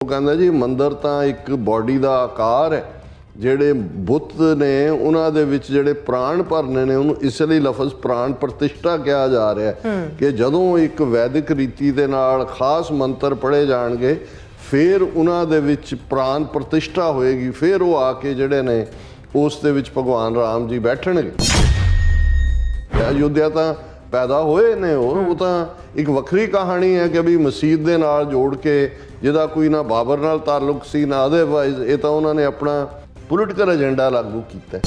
ਕਹਿੰਦਾ ਜੀ ਮੰਦਰ ਤਾਂ ਇੱਕ ਬੋਡੀ ਦਾ ਆਕਾਰ ਹੈ, ਜਿਹੜੇ ਬੁੱਤ ਨੇ ਉਹਨਾਂ ਦੇ ਵਿੱਚ ਜਿਹੜੇ ਪ੍ਰਾਣ ਭਰਨੇ ਨੇ ਉਹਨੂੰ ਇਸ ਲਈ ਲਫ਼ਜ਼ ਪ੍ਰਾਣ ਪ੍ਰਤਿਸ਼ਠਾ ਕਿਹਾ ਜਾ ਰਿਹਾ ਕਿ ਜਦੋਂ ਇੱਕ ਵੈਦਿਕ ਰੀਤੀ ਦੇ ਨਾਲ ਖਾਸ ਮੰਤਰ ਪੜ੍ਹੇ ਜਾਣਗੇ ਫਿਰ ਉਹਨਾਂ ਦੇ ਵਿੱਚ ਪ੍ਰਾਣ ਪ੍ਰਤਿਸ਼ਠਾ ਹੋਏਗੀ, ਫਿਰ ਉਹ ਆ ਕੇ ਜਿਹੜੇ ਨੇ ਉਸ ਦੇ ਵਿੱਚ ਭਗਵਾਨ ਰਾਮ ਜੀ ਬੈਠਣਗੇ। ਅਯੁੱਧਿਆ ਤਾਂ ਪੈਦਾ ਹੋਏ ਨੇ, ਉਹ ਤਾਂ ਇੱਕ ਵੱਖਰੀ ਕਹਾਣੀ ਹੈ ਕਿ ਵੀ ਮਸਜਿਦ ਦੇ ਨਾਲ ਜੋੜ ਕੇ, ਜਿਹਦਾ ਕੋਈ ਨਾ ਬਾਬਰ ਨਾਲ ਤਾਲੁਕ ਸੀ ਨਾ ਅਦਰਵਾਈਜ਼, ਇਹ ਤਾਂ ਉਹਨਾਂ ਨੇ ਆਪਣਾ ਪੋਲੀਟੀਕਲ ਏਜੰਡਾ ਲਾਗੂ ਕੀਤਾ।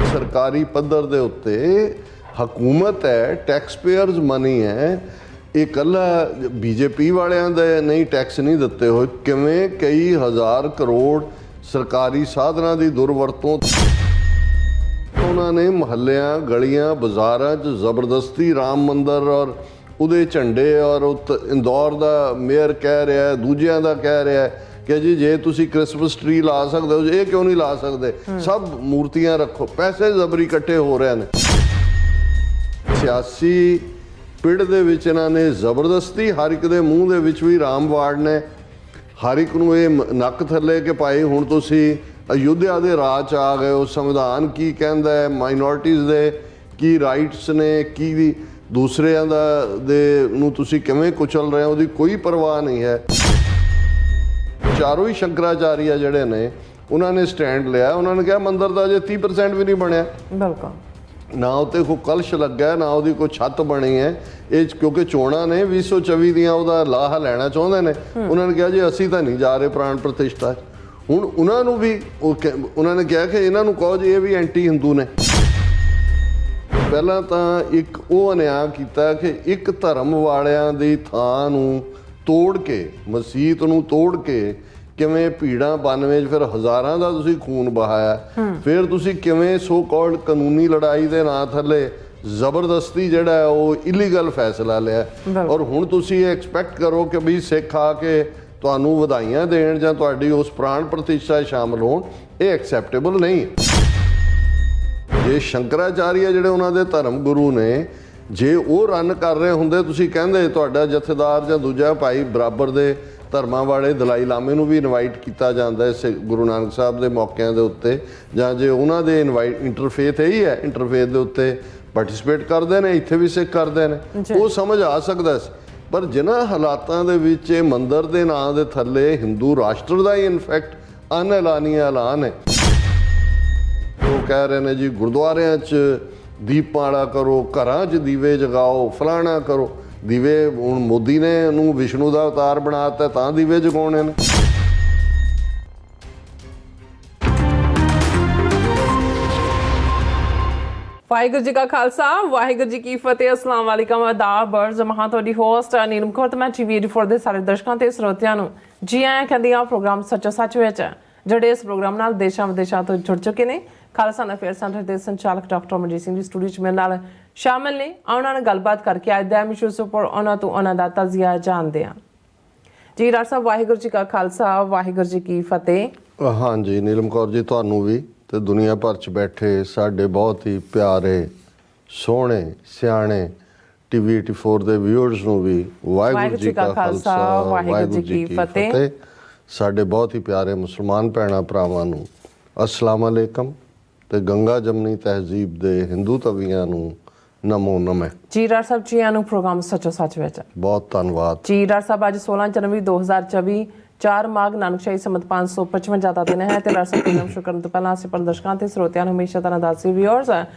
ਸਰਕਾਰੀ ਪੱਧਰ ਦੇ ਉੱਤੇ ਹਕੂਮਤ ਹੈ, ਟੈਕਸ ਪੇਅਰਸ ਮਨੀ ਹੈ, ਇਹ ਇਕੱਲਾ ਬੀਜੇਪੀ ਵਾਲਿਆਂ ਦੇ ਨਹੀਂ ਟੈਕਸ ਨਹੀਂ ਦਿੱਤੇ ਹੋਏ, ਕਿਵੇਂ ਕਈ ਹਜ਼ਾਰ ਕਰੋੜ ਸਰਕਾਰੀ ਸਾਧਨਾਂ ਦੀ ਦੁਰਵਰਤੋਂ ਉਹਨਾਂ ਨੇ ਮੁਹੱਲਿਆਂ ਗਲੀਆਂ ਬਾਜ਼ਾਰਾਂ 'ਚ ਜ਼ਬਰਦਸਤੀ ਰਾਮ ਮੰਦਰ ਔਰ ਉਹਦੇ ਝੰਡੇ ਔਰ ਇੰਦੌਰ ਦਾ ਮੇਅਰ ਕਹਿ ਰਿਹਾ, ਦੂਜਿਆਂ ਦਾ ਕਹਿ ਰਿਹਾ ਕਿ ਜੀ ਜੇ ਤੁਸੀਂ ਕ੍ਰਿਸਮਸ ਟਰੀ ਲਾ ਸਕਦੇ ਹੋ ਇਹ ਕਿਉਂ ਨਹੀਂ ਲਾ ਸਕਦੇ, ਸਭ ਮੂਰਤੀਆਂ ਰੱਖੋ, ਪੈਸੇ ਜ਼ਬਰੀ ਇਕੱਠੇ ਹੋ ਰਹੇ ਨੇ। ਸਿਆਸੀ ਪਿੜ ਦੇ ਵਿੱਚ ਇਹਨਾਂ ਨੇ ਜ਼ਬਰਦਸਤੀ ਹਰ ਇੱਕ ਦੇ ਮੂੰਹ ਦੇ ਵਿੱਚ ਵੀ ਰਾਮ ਵਾੜਨੇ, ਹਰ ਇੱਕ ਨੂੰ ਇਹ ਨੱਕ ਥੱਲੇ ਕਿ ਭਾਈ ਹੁਣ ਤੁਸੀਂ ਅਯੁੱਧਿਆ ਦੇ ਰਾਜ 'ਚ ਆ ਗਏ ਹੋ, ਸੰਵਿਧਾਨ ਕੀ ਕਹਿੰਦਾ ਹੈ, ਮਾਈਨੋਰਟੀਜ਼ ਦੇ ਕੀ ਰਾਈਟਸ ਨੇ, ਕੀ ਦੂਸਰਿਆਂ ਦੇ ਨੂੰ ਤੁਸੀਂ ਕਿਵੇਂ ਕੁਚਲ ਰਹੇ ਹੋ, ਉਹਦੀ ਕੋਈ ਪਰਵਾਹ ਨਹੀਂ ਹੈ। ਚਾਰੋਂ ਹੀ ਸ਼ੰਕਰਾਚਾਰੀਆ ਜਿਹੜੇ ਨੇ ਉਹਨਾਂ ਨੇ ਸਟੈਂਡ ਲਿਆ, ਉਹਨਾਂ ਨੇ ਕਿਹਾ ਮੰਦਰ ਦਾ ਅਜੇ 30% ਵੀ ਨਹੀਂ ਬਣਿਆ, ਬਿਲਕੁਲ ਨਾ ਉੱਤੇ ਕੋਈ ਕਲਸ਼ ਲੱਗਾ, ਨਾ ਉਹਦੀ ਕੋਈ ਛੱਤ ਬਣੀ ਹੈ। ਇਹ ਕਿਉਂਕਿ ਚੋਣਾਂ ਨੇ 2024 ਦੀਆਂ ਉਹਦਾ ਲਾਹਾ ਲੈਣਾ ਚਾਹੁੰਦੇ ਨੇ, ਉਹਨਾਂ ਨੇ ਕਿਹਾ ਜੀ ਅਸੀਂ ਤਾਂ ਨਹੀਂ ਜਾ ਰਹੇ ਪ੍ਰਾਣ ਪ੍ਰਤਿਸ਼ਠਾ। ਹੁਣ ਉਹਨਾਂ ਨੂੰ ਵੀ ਉਹਨਾਂ ਨੇ ਕਿਹਾ ਕਿ ਇਹਨਾਂ ਨੂੰ ਕਹੋ ਜੀ ਇਹ ਵੀ ਐਂਟੀ ਹਿੰਦੂ ਨੇ। ਪਹਿਲਾਂ ਤਾਂ ਇੱਕ ਉਹ ਅਨਿਆਂ ਕੀਤਾ ਕਿ ਇੱਕ ਧਰਮ ਵਾਲਿਆਂ ਦੀ ਥਾਂ ਨੂੰ ਤੋੜ ਕੇ, ਮਸਜਿਦ ਨੂੰ ਤੋੜ ਕੇ ਕਿਵੇਂ ਭੀੜਾਂ 92 'ਚ ਫਿਰ ਹਜ਼ਾਰਾਂ ਦਾ ਤੁਸੀਂ ਖੂਨ ਬਹਾਇਆ, ਫਿਰ ਤੁਸੀਂ ਕਿਵੇਂ ਸੋ ਕਾਲਡ ਕਾਨੂੰਨੀ ਲੜਾਈ ਦੇ ਨਾਂ ਥੱਲੇ ਜ਼ਬਰਦਸਤੀ ਜਿਹੜਾ ਉਹ ਇਲੀਗਲ ਫੈਸਲਾ ਲਿਆ, ਔਰ ਹੁਣ ਤੁਸੀਂ ਇਹ ਐਕਸਪੈਕਟ ਕਰੋ ਕਿ ਵੀ ਸਿੱਖ ਆ ਕੇ ਤੁਹਾਨੂੰ ਵਧਾਈਆਂ ਦੇਣ ਜਾਂ ਤੁਹਾਡੀ ਉਸ ਪ੍ਰਾਣ ਪ੍ਰਤਿਸ਼ਠਾ ਸ਼ਾਮਲ ਹੋਣ, ਇਹ ਐਕਸੈਪਟੇਬਲ ਨਹੀਂ। ਜੇ ਸ਼ੰਕਰਾਚਾਰੀਆ ਜਿਹੜੇ ਉਹਨਾਂ ਦੇ ਧਰਮ ਗੁਰੂ ਨੇ, ਜੇ ਉਹ ਰਨ ਕਰ ਰਹੇ ਹੁੰਦੇ, ਤੁਸੀਂ ਕਹਿੰਦੇ ਤੁਹਾਡਾ ਜਥੇਦਾਰ ਜਾਂ ਦੂਜਾ ਭਾਈ ਬਰਾਬਰ ਦੇ ਧਰਮਾਂ ਵਾਲੇ ਦਲਾਈ ਲਾਮੇ ਨੂੰ ਵੀ ਇਨਵਾਈਟ ਕੀਤਾ ਜਾਂਦਾ ਇਸ ਗੁਰੂ ਨਾਨਕ ਸਾਹਿਬ ਦੇ ਮੌਕਿਆਂ ਦੇ ਉੱਤੇ, ਜਾਂ ਜੇ ਉਹਨਾਂ ਦੇ ਇੰਟਰਫੇਥ ਇਹੀ ਹੈ, ਇੰਟਰਫੇਥ ਦੇ ਉੱਤੇ ਪਾਰਟਿਸਿਪੇਟ ਕਰਦੇ ਨੇ, ਇੱਥੇ ਵੀ ਸਿੱਖ ਕਰਦੇ ਨੇ, ਉਹ ਸਮਝ ਆ ਸਕਦਾ ਸੀ। ਪਰ ਜਿਨ੍ਹਾਂ ਹਾਲਾਤਾਂ ਦੇ ਵਿੱਚ ਇਹ ਮੰਦਰ ਦੇ ਨਾਂ ਦੇ ਥੱਲੇ ਹਿੰਦੂ ਰਾਸ਼ਟਰ ਦਾ ਹੀ ਇਨਫੈਕਟ ਅਨਐਲਾਨੀ ਐਲਾਨ ਹੈ। ਉਹ ਕਹਿ ਰਹੇ ਨੇ ਜੀ ਗੁਰਦੁਆਰਿਆਂ 'ਚ ਦੀਪਮਾਲਾ ਕਰੋ, ਘਰਾਂ 'ਚ ਦੀਵੇ ਜਗਾਓ, ਫਲਾਣਾ ਕਰੋ। ਦੀਵੇ ਹੁਣ ਮੋਦੀ ਨੇ ਉਹਨੂੰ ਵਿਸ਼ਨੂੰ ਦਾ ਅਵਤਾਰ ਬਣਾ ਦਿੱਤਾ ਤਾਂ ਦੀਵੇ ਜਗਾਉਣੇ ਨੇ। ਵਾਹਿਗੁਰੂ ਜੀ ਕਾ ਖਾਲਸਾ, ਵਾਹਿਗੁਰੂ ਜੀ ਕੀ ਫਤਿਹ। ਅਸਲਾਮ ਵਾਲੇਕਮ, ਆਦਾਬ, ਅਰਜ਼ ਮਹਾਂ। ਤੁਹਾਡੀ ਹੋਸਟ ਨੀਲਮ ਕੌਰ ਤੇ ਮੈਂ TV84 ਦੇ ਸਾਰੇ ਦਰਸ਼ਕਾਂ ਤੇ ਸਰੋਤਿਆਂ ਨੂੰ ਜੀ ਆਇਆਂ ਕਹਿੰਦੀ ਹਾਂ ਪ੍ਰੋਗਰਾਮ ਸੱਚੋ ਸੱਚ ਵਿੱਚ, ਜਿਹੜੇ ਇਸ ਪ੍ਰੋਗਰਾਮ ਨਾਲ ਦੇਸ਼ਾਂ ਵਿਦੇਸ਼ਾਂ ਤੋਂ ਜੁੜ ਚੁੱਕੇ ਨੇ। ਖਾਲਸਾ ਅਫੇਅਰ ਸੈਂਟਰ ਦੇ ਸੰਚਾਲਕ ਡਾਕਟਰ ਅਮਰਜੀਤ ਸਿੰਘ ਜੀ ਸਟੂਡੀਓ 'ਚ ਮੇਰੇ ਨਾਲ ਸ਼ਾਮਿਲ ਨੇ। ਉਹਨਾਂ ਨਾਲ ਗੱਲਬਾਤ ਕਰਕੇ ਅੱਜ ਦੇ ਇਸ਼ੂਜ਼ ਉੱਪਰ ਉਹਨਾਂ ਤੋਂ ਉਹਨਾਂ ਦਾ ਤਜ਼ੀਆ ਜਾਣਦੇ ਹਾਂ। ਜੀ ਡਾਕਟਰ ਸਾਹਿਬ, ਵਾਹਿਗੁਰੂ ਜੀ ਕਾ ਖਾਲਸਾ, ਵਾਹਿਗੁਰੂ ਜੀ ਕੀ ਫਤਿਹ। ਹਾਂਜੀ ਨੀਲਮ ਕੌਰ ਜੀ, ਤੁਹਾਨੂੰ ਵੀ ਤੇ ਦੁਨੀਆ ਭਰ 'ਚ ਬੈਠੇ ਸਾਡੇ ਬਹੁਤ ਹੀ ਪਿਆਰੇ ਸੋਹਣੇ ਸਿਆਣੇ TV84 ਦੇ ਵਿਊਅਰਸ ਨੂੰ ਵੀ ਵਾਹਿਗੁਰੂ ਜੀ ਕਾ ਖਾਲਸਾ, ਵਾਹਿਗੁਰੂ ਜੀ ਕੀ ਫਤਿਹ। ਸਾਡੇ ਬਹੁਤ ਹੀ ਪਿਆਰੇ ਮੁਸਲਮਾਨ ਭੈਣਾਂ ਭਰਾਵਾਂ ਨੂੰ ਅਸਲਾਮ ਅਲੈਕਮ, ਤੇ ਗੰਗਾ ਜਮਨੀ ਤਹਿਜ਼ੀਬ ਦੇ ਹਿੰਦੂ ਤਵੀਆਂ ਨੂੰ ਨਮੋ ਨਮः। ਜੀ ਡਾਕਟਰ ਸਾਹਿਬ, ਜੀ ਆਇਆਂ ਨੂੰ ਪ੍ਰੋਗਰਾਮ ਸੱਚੋ ਸੱਚ ਵਿੱਚ। ਬਹੁਤ ਧੰਨਵਾਦ ਜੀ ਡਾਕਟਰ ਸਾਹਿਬ, ਅੱਜ 16 ਜਨਵਰੀ 2024 4 ਮਾਘ ਨਾਨਕਸ਼ਾਹੀ ਸੰਮਤ 555 ਦਾ ਦਿਨ ਹੈ ਤੇ ਡਾਕਟਰ ਸਾਹਿਬ ਪ੍ਰੋਗਰਾਮ ਸ਼ੁਰੂ ਕਰਨ ਤੋਂ ਪਹਿਲਾਂ ਅਸੀਂ ਦਰਸ਼ਕਾਂ ਤੇ ਸਰੋਤਿਆਂ ਨੂੰ ਹਮੇਸ਼ਾ ਤਰ੍ਹਾਂ ਦੱਸਦੇ ਵਿਊਅਰਸ,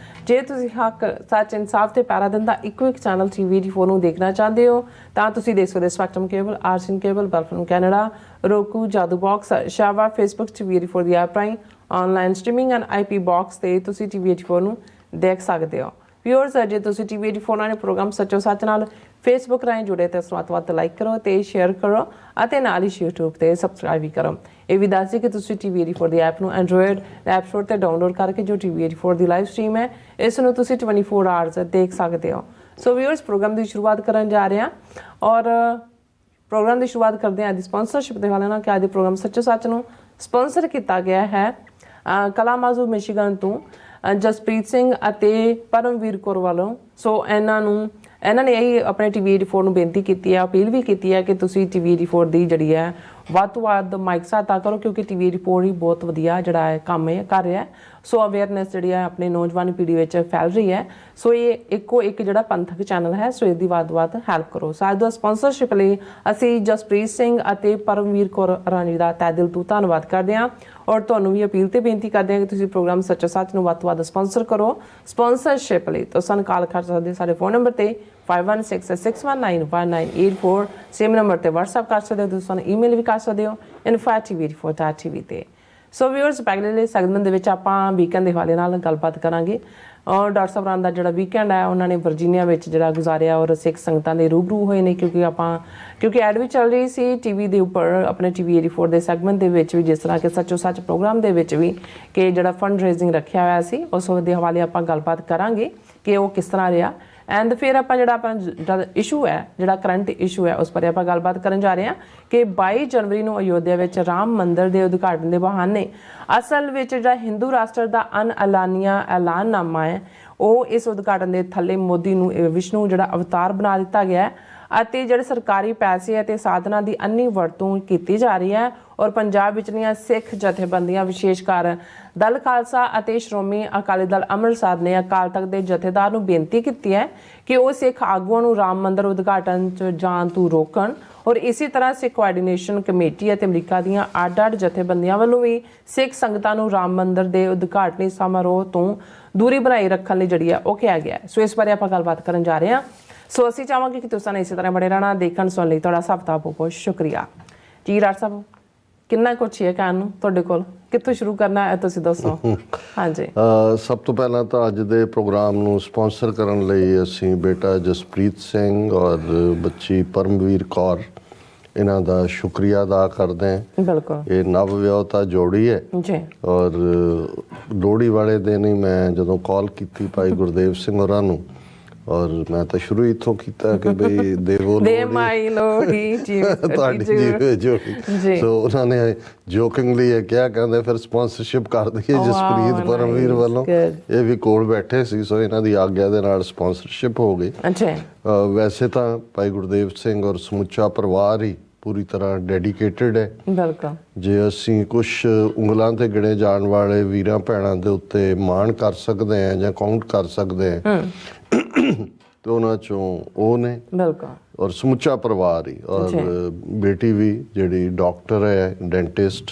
ਜੇ ਤੁਸੀਂ ਹੱਕ ਸੱਚ ਇਨਸਾਫ ਤੇ ਪੈਰਾ ਦਿਨ ਦਾ ਇੱਕੋ ਇੱਕ ਚੈਨਲ TV84 ਨੂੰ ਦੇਖਣਾ ਚਾਹੁੰਦੇ ਹੋ ਤਾਂ ਤੁਸੀਂ ਦੇਖ ਸਕਦੇ ਸਪੈਕਟਰਮ ਕੇਬਲ, ਆਰਸੀਨ ਕੇਬਲ, ਬਲਫਨ ਕੈਨੇਡਾ, ਰੋਕੂ, ਜਾਦੂ ਬਾਕਸ, ਸ਼ਾਵਾ, ਫੇਸਬੁੱਕ, TV84 ਦੀ ਐਪ ਰਾਹੀਂ online streaming and IP box ਤੇ ਤੁਸੀਂ TV84 ਨੂੰ ਦੇਖ ਸਕਦੇ ਹੋ। ਵਿਊਅਰਸ, ਜੇ ਤੁਸੀਂ TV84 ਨਾਲ ਪ੍ਰੋਗਰਾਮ ਸੱਚੋ ਸੱਚ ਨਾਲ ਫੇਸਬੁੱਕ ਰਾਹੀਂ ਜੁੜੇ ਤੇ ਵੱਧ ਲਾਈਕ ਕਰੋ ਤੇ ਸ਼ੇਅਰ ਕਰੋ ਅਤੇ ਨਾਲ ਹੀ YouTube ਤੇ ਸਬਸਕ੍ਰਾਈਬ ਵੀ ਕਰੋ। ਇਹ ਵੀ ਦੱਸ ਦਿਓ ਕਿ ਤੁਸੀਂ TV84 ਦੀ ਐਪ ਨੂੰ ਐਂਡਰੋਇਡ ਐਪ ਸਟੋਰ ਤੇ ਡਾਊਨਲੋਡ ਕਰਕੇ ਜੋ TV84 ਦੀ ਲਾਈਵ ਸਟ੍ਰੀਮ ਹੈ ਇਸ ਨੂੰ ਤੁਸੀਂ 24 ਆਵਰਸ ਦੇਖ ਸਕਦੇ ਹੋ। ਸੋ ਵਿਊਅਰਸ, ਪ੍ਰੋਗਰਾਮ ਦੀ ਸ਼ੁਰੂਆਤ ਕਰਨ ਜਾ ਰਹੇ ਹਾਂ ਔਰ ਪ੍ਰੋਗਰਾਮ ਦੀ ਸ਼ੁਰੂਆਤ ਕਰਦੇ ਹਾਂ ਅੱਜ ਸਪਾਂਸਰਸ਼ਿਪ ਦੇ ਹਵਾਲੇ ਨਾਲ ਕਿ ਅੱਜ ਦੇ ਪ੍ਰੋਗਰਾਮ ਸੱਚੋ ਸੱਚ ਨੂੰ ਸਪਾਂਸਰ ਕੀਤਾ ਗਿਆ ਹੈ ਕਲਾਮਾਜ਼ੂ ਮਿਸ਼ੀਗਨ ਤੋਂ ਜਸਪ੍ਰੀਤ ਸਿੰਘ ਅਤੇ ਪਰਮਵੀਰ ਕੌਰ ਵੱਲੋਂ। ਸੋ ਇਹਨਾਂ ਨੂੰ ਇਹਨਾਂ ਨੇ ਇਹ ਆਪਣੇ ਟੀਵੀ 84 ਨੂੰ ਬੇਨਤੀ ਕੀਤੀ ਹੈ, ਅਪੀਲ ਵੀ ਕੀਤੀ ਹੈ ਕਿ ਤੁਸੀਂ ਟੀਵੀ 84 ਦੀ ਜਿਹੜੀ ਹੈ ਵੱਧ ਤੋਂ ਵੱਧ ਮਾਈਕ ਸਹਾਇਤਾ ਕਰੋ, ਕਿਉਂਕਿ ਟੀਵੀ 84 ਹੀ ਬਹੁਤ ਵਧੀਆ ਜਿਹੜਾ ਹੈ ਕੰਮ ਕਰ ਰਿਹਾ। ਸੋ ਅਵੇਅਰਨੈਸ ਜਿਹੜੀ ਹੈ ਆਪਣੀ ਨੌਜਵਾਨ ਪੀੜ੍ਹੀ ਵਿੱਚ ਫੈਲ ਰਹੀ ਹੈ। ਸੋ ਇਹ ਇੱਕੋ ਇੱਕ ਜਿਹੜਾ ਪੰਥਕ ਚੈਨਲ ਹੈ, ਸੋ ਇਹਦੀ ਵੱਧ ਤੋਂ ਵੱਧ ਹੈਲਪ ਕਰੋ। ਸਾਡੇ ਦਾ ਸਪਾਂਸਰਸ਼ਿਪ ਲਈ ਅਸੀਂ ਜਸਪ੍ਰੀਤ ਸਿੰਘ ਅਤੇ ਪਰਮਵੀਰ ਕੌਰ ਰਾਣੀ ਦਾ ਤਹਿ ਦਿਲ ਤੋਂ ਧੰਨਵਾਦ ਕਰਦੇ ਹਾਂ, ਔਰ ਤੁਹਾਨੂੰ ਵੀ ਅਪੀਲ ਤੇ ਬੇਨਤੀ ਕਰਦੇ ਹਾਂ ਕਿ ਤੁਸੀਂ ਪ੍ਰੋਗਰਾਮ ਸੱਚੋ ਸੱਚ ਨੂੰ ਵੱਧ ਤੋਂ ਵੱਧ ਸਪਾਂਸਰ ਕਰੋ। ਸਪਾਂਸਰਸ਼ਿਪ ਲਈ ਤੁਸੀਂ ਸਾਨੂੰ ਕਾਲ ਕਰ ਸਕਦੇ ਸਾਡੇ ਫੋਨ ਨੰਬਰ ਤੇ 5166191984, ਸੇਮ ਨੰਬਰ ਤੇ WhatsApp ਕਰ ਸਕਦੇ ਹੋ, ਤੁਸੀਂ ਸਾਨੂੰ ਈਮੇਲ ਵੀ ਕਰ ਸਕਦੇ ਹੋ info@tv84.tv ਤੇ। ਸੋ ਵਿਊਅਰਸ, ਪਹਿਲੇ ਸੈਗਮੈਂਟ ਦੇ ਵਿੱਚ ਆਪਾਂ ਵੀਕਐਂਡ ਦੇ ਹਵਾਲੇ ਨਾਲ ਗੱਲਬਾਤ ਕਰਾਂਗੇ, ਔਰ ਡਾਕਟਰ ਸਾਹਿਬਾਨ ਦਾ ਜਿਹੜਾ ਵੀਕਐਂਡ ਹੈ ਉਹਨਾਂ ਨੇ ਵਰਜੀਨੀਆ ਵਿੱਚ ਜਿਹੜਾ ਗੁਜ਼ਾਰਿਆ, ਔਰ ਸਿੱਖ ਸੰਗਤਾਂ ਦੇ ਰੂਬਰੂ ਹੋਏ ਨੇ, ਕਿਉਂਕਿ ਐਡ ਵੀ ਚੱਲ ਰਹੀ ਸੀ ਟੀਵੀ ਦੇ ਉੱਪਰ ਆਪਣੇ ਟੀਵੀ 84 ਦੇ ਸੈਗਮੈਂਟ ਦੇ ਵਿੱਚ ਵੀ, ਜਿਸ ਤਰ੍ਹਾਂ ਕਿ ਸੱਚੋ ਸੱਚ ਪ੍ਰੋਗਰਾਮ ਦੇ ਵਿੱਚ ਵੀ, ਕਿ ਜਿਹੜਾ ਫੰਡ ਰੇਜ਼ਿੰਗ ਰੱਖਿਆ ਹੋਇਆ ਸੀ ਉਸ ਦੇ ਹਵਾਲੇ ਆਪਾਂ ਗੱਲਬਾਤ ਕਰਾਂਗੇ ਕਿ ਉਹ ਕਿਸ ਤਰ੍ਹਾਂ ਰਿਹਾ। ਐਂਡ ਫਿਰ ਆਪਾਂ ਜਿਹੜਾ ਆਪਣਾ ਇਸ਼ੂ ਹੈ, ਜਿਹੜਾ ਕਰੰਟ ਇਸ਼ੂ ਹੈ, ਉਸ ਬਾਰੇ ਆਪਾਂ ਗੱਲਬਾਤ ਕਰਨ ਜਾ ਰਹੇ ਹਾਂ ਕਿ 22 ਜਨਵਰੀ ਨੂੰ ਅਯੋਧਿਆ ਵਿੱਚ ਰਾਮ ਮੰਦਿਰ ਦੇ ਉਦਘਾਟਨ ਦੇ ਬਹਾਨੇ ਅਸਲ ਵਿੱਚ ਜਿਹੜਾ ਹਿੰਦੂ ਰਾਸ਼ਟਰ ਦਾ ਅਨਐਲਾਨੀਆ ਐਲਾਨਨਾਮਾ ਹੈ, ਉਹ ਇਸ ਉਦਘਾਟਨ ਦੇ ਥੱਲੇ ਮੋਦੀ ਨੂੰ ਵਿਸ਼ਨੂੰ ਜਿਹੜਾ ਅਵਤਾਰ ਬਣਾ ਦਿੱਤਾ ਗਿਆ ਹੈ, ਅਤੇ ਜਿਹੜੇ ਸਰਕਾਰੀ ਪੈਸੇ ਅਤੇ ਸਾਧਨਾਂ ਦੀ ਅੰਨੀ ਵਰਤੋਂ ਕੀਤੀ ਜਾ ਰਹੀ ਹੈ। ਔਰ ਪੰਜਾਬ ਵਿਚਲੀਆਂ ਸਿੱਖ ਜਥੇਬੰਦੀਆਂ, ਵਿਸ਼ੇਸ਼ ਕਰ ਦਲ ਖਾਲਸਾ ਅਤੇ ਸ਼੍ਰੋਮਣੀ ਅਕਾਲੀ ਦਲ ਅੰਮ੍ਰਿਤਸਰ ਨੇ ਅਕਾਲ ਤਖਤ ਦੇ ਜਥੇਦਾਰ ਨੂੰ ਬੇਨਤੀ ਕੀਤੀ ਹੈ ਕਿ ਉਹ ਸਿੱਖ ਆਗੂਆਂ ਨੂੰ ਰਾਮ ਮੰਦਿਰ ਉਦਘਾਟਨ 'ਚ ਜਾਣ ਤੋਂ ਰੋਕਣ, ਔਰ ਇਸੇ ਤਰ੍ਹਾਂ ਸਿੱਖ ਕੋਆਰਡੀਨੇਸ਼ਨ ਕਮੇਟੀ ਅਤੇ ਅਮਰੀਕਾ ਦੀਆਂ ਅੱਡ-ਅੱਡ ਜਥੇਬੰਦੀਆਂ ਵੱਲੋਂ ਵੀ ਸਿੱਖ ਸੰਗਤਾਂ ਨੂੰ ਰਾਮ ਮੰਦਿਰ ਦੇ ਉਦਘਾਟਨੀ ਸਮਾਰੋਹ ਤੋਂ ਦੂਰੀ ਬਣਾਈ ਰੱਖਣ ਲਈ ਜਿਹੜੀ ਹੈ ਉਹ ਕਿਹਾ ਗਿਆ ਹੈ। ਸੋ ਇਸ ਬਾਰੇ ਆਪਾਂ ਗੱਲਬਾਤ ਕਰਨ ਜਾ ਰਹੇ ਹਾਂ। ਸੋ ਅਸੀਂ ਚਾਹਾਂਗੇ ਕਿ ਤੁਸੀਂ ਇਸੇ ਤਰ੍ਹਾਂ ਬੜੇ ਰਹਿਣਾ, ਦੇਖਣ ਸੁਣਨ ਲਈ ਤੁਹਾਡਾ ਸਭ ਦਾ ਬਹੁਤ ਬਹੁਤ ਸ਼ੁਕਰੀਆ ਜੀ। ਡਾਕਟਰ ਸਾਹਿਬ, ਕਿੰਨਾ ਕੁਛ ਹੈ ਕਹਿਣ ਨੂੰ ਤੁਹਾਡੇ ਕੋਲ, ਕਿੱਥੋਂ ਸ਼ੁਰੂ ਕਰਨਾ ਹੈ ਤੁਸੀਂ ਦੱਸੋ। ਹਾਂਜੀ, ਸਭ ਤੋਂ ਪਹਿਲਾਂ ਤਾਂ ਅੱਜ ਦੇ ਪ੍ਰੋਗਰਾਮ ਨੂੰ ਸਪਾਂਸਰ ਕਰਨ ਲਈ ਅਸੀਂ ਬੇਟਾ ਜਸਪ੍ਰੀਤ ਸਿੰਘ ਔਰ ਬੱਚੀ ਪਰਮਵੀਰ ਕੌਰ, ਇਹਨਾਂ ਦਾ ਸ਼ੁਕਰੀਆ ਅਦਾ ਕਰਦੇ ਹਾਂ। ਬਿਲਕੁਲ, ਇਹ ਨਵ ਵਿਆਹੁਤਾ ਜੋੜੀ ਹੈ ਜੀ, ਔਰ ਲੋਹੜੀ ਵਾਲੇ ਦਿਨ ਹੀ ਮੈਂ ਜਦੋਂ ਕਾਲ ਕੀਤੀ ਭਾਈ ਗੁਰਦੇਵ ਸਿੰਘ ਹੋਰਾਂ ਨੂੰ, ਔਰ ਮੈਂ ਤਾਂ ਸ਼ੁਰੂ ਇੱਥੋਂ ਕੀਤਾ ਕਿ ਬਈ ਦੇਵੋ ਦੇ ਮਾਈ ਲੋਹੜੀ ਤੁਹਾਡੀ ਜੀਵੇ ਜੋੜੀ। ਸੋ ਉਹਨਾਂ ਨੇ ਜੋਕਿੰਗਲੀ ਇਹ ਕਿਹਾ, ਕਹਿੰਦੇ ਫਿਰ ਸਪਾਂਸਰਸ਼ਿਪ ਕਰ ਦਈਏ ਜਸਪ੍ਰੀਤ ਪਰਮਵੀਰ ਵੱਲੋਂ। ਇਹ ਵੀ ਕੋਲ ਬੈਠੇ ਸੀ, ਸੋ ਇਹਨਾਂ ਦੀ ਆਗਿਆ ਦੇ ਨਾਲ ਸਪਾਂਸਰਸ਼ਿਪ ਹੋ ਗਈ। ਵੈਸੇ ਤਾਂ ਭਾਈ ਗੁਰਦੇਵ ਸਿੰਘ ਔਰ ਸਮੁੱਚਾ ਪਰਿਵਾਰ ਹੀ ਪੂਰੀ ਤਰ੍ਹਾਂ ਡੈਡੀਕੇਟਿਡ ਹੈ। ਬਿਲਕੁਲ, ਜੇ ਅਸੀਂ ਕੁਝ ਉਂਗਲਾਂ ਤੇ ਗਿਣੇ ਜਾਣ ਵਾਲੇ ਵੀਰਾਂ ਭੈਣਾਂ ਦੇ ਉੱਤੇ ਮਾਣ ਕਰ ਸਕਦੇ ਹਾਂ ਜਾਂ ਕਾਊਂਟ ਕਰ ਸਕਦੇ ਹਾਂ ਤੇ ਉਹਨਾਂ ਚੋਂ ਉਹ ਨੇ। ਬਿਲਕੁਲ, ਔਰ ਸਮੁੱਚਾ ਪਰਿਵਾਰ ਹੀ, ਔਰ ਬੇਟੀ ਵੀ ਜਿਹੜੀ ਡਾਕਟਰ ਹੈ, ਡੈਂਟਿਸਟ।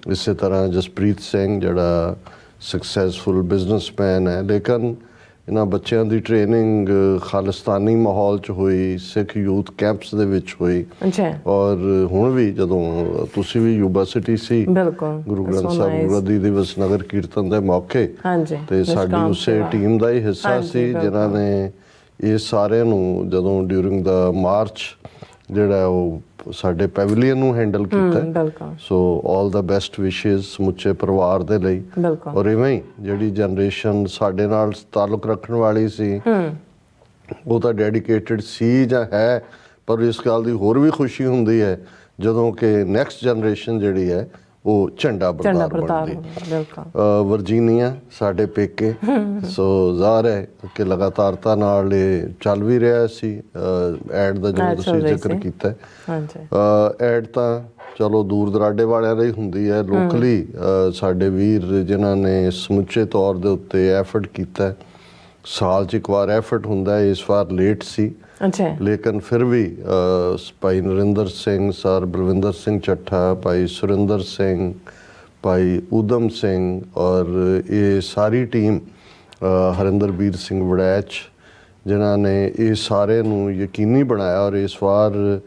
ਇਸੇ ਤਰ੍ਹਾਂ ਜਸਪ੍ਰੀਤ ਸਿੰਘ ਜਿਹੜਾ ਸਕਸੈਸਫੁਲ ਬਿਜ਼ਨਸਮੈਨ ਹੈ। ਲੇਕਿਨ ਇਹਨਾਂ ਬੱਚਿਆਂ ਦੀ ਟ੍ਰੇਨਿੰਗ ਖਾਲਿਸਤਾਨੀ ਮਾਹੌਲ 'ਚ ਹੋਈ, ਸਿੱਖ ਯੂਥ ਕੈਂਪਸ ਦੇ ਵਿੱਚ ਹੋਈ। ਔਰ ਹੁਣ ਵੀ ਜਦੋਂ ਤੁਸੀਂ ਵੀ ਯੂਨੀਵਰਸਿਟੀ ਸੀ, ਗੁਰੂ ਗ੍ਰੰਥ ਸਾਹਿਬ ਗੁਰਗੱਦੀ ਦਿਵਸ ਨਗਰ ਕੀਰਤਨ ਦੇ ਮੌਕੇ, ਤੇ ਸਾਡੀ ਉਸੇ ਟੀਮ ਦਾ ਹੀ ਹਿੱਸਾ ਸੀ ਜਿਨ੍ਹਾਂ ਨੇ ਇਹ ਸਾਰਿਆਂ ਨੂੰ ਜਦੋਂ ਡਿਊਰਿੰਗ ਦਾ ਮਾਰਚ ਜਿਹੜਾ ਉਹ ਸਾਡੇ ਪੈਵਲੀਅਨ ਨੂੰ ਹੈਂਡਲ ਕੀਤਾ। ਸੋ ਆਲ ਦਾ ਬੈਸਟ ਵਿਸ਼ੇਸ ਸਮੁੱਚੇ ਪਰਿਵਾਰ ਦੇ ਲਈ। ਔਰ ਇਵੇਂ ਹੀ ਜਿਹੜੀ ਜਨਰੇਸ਼ਨ ਸਾਡੇ ਨਾਲ ਤਾਲੁਕ ਰੱਖਣ ਵਾਲੀ ਸੀ, ਉਹ ਤਾਂ ਡੈਡੀਕੇਟਿਡ ਸੀ ਜਾਂ ਹੈ, ਪਰ ਇਸ ਗੱਲ ਦੀ ਹੋਰ ਵੀ ਖੁਸ਼ੀ ਹੁੰਦੀ ਹੈ ਜਦੋਂ ਕਿ ਨੈਕਸਟ ਜਨਰੇਸ਼ਨ ਜਿਹੜੀ ਹੈ ਉਹ ਝੰਡਾ ਬਰਦਾਰ ਬਣਦੀ। ਵਰਜੀਨੀਆ ਸਾਡੇ ਪੇਕੇ, ਸੋ ਜ਼ਾਹਰ ਹੈ ਕਿ ਲਗਾਤਾਰਤਾ ਨਾਲ ਇਹ ਚੱਲ ਵੀ ਰਿਹਾ ਸੀ। ਐਡ ਦਾ ਜੋ ਤੁਸੀਂ ਜ਼ਿਕਰ ਕੀਤਾ, ਐਡ ਤਾਂ ਚਲੋ ਦੂਰ ਦਰਾਡੇ ਵਾਲਿਆਂ ਦੀ ਹੁੰਦੀ ਹੈ। ਲੋਕਲੀ ਸਾਡੇ ਵੀਰ ਜਿਨ੍ਹਾਂ ਨੇ ਸਮੁੱਚੇ ਤੌਰ ਦੇ ਉੱਤੇ ਐਫਰਟ ਕੀਤਾ, ਸਾਲ 'ਚ ਇੱਕ ਵਾਰ ਐਫਰਟ ਹੁੰਦਾ ਹੈ, ਇਸ ਵਾਰ ਲੇਟ ਸੀ। ਲੇਕਿਨ ਫਿਰ ਵੀ ਭਾਈ ਨਰਿੰਦਰ ਸਿੰਘ ਸਰ, ਬਲਵਿੰਦਰ ਸਿੰਘ ਚੱਠਾ, ਭਾਈ ਸੁਰਿੰਦਰ ਸਿੰਘ, ਭਾਈ ਊਧਮ ਸਿੰਘ ਔਰ ਇਹ ਸਾਰੀ ਟੀਮ, ਹਰਿੰਦਰਬੀਰ ਸਿੰਘ ਵੜੈਚ, ਜਿਨ੍ਹਾਂ ਨੇ ਇਹ ਸਾਰੇ ਨੂੰ ਯਕੀਨੀ ਬਣਾਇਆ। ਔਰ ਇਸ ਵਾਰ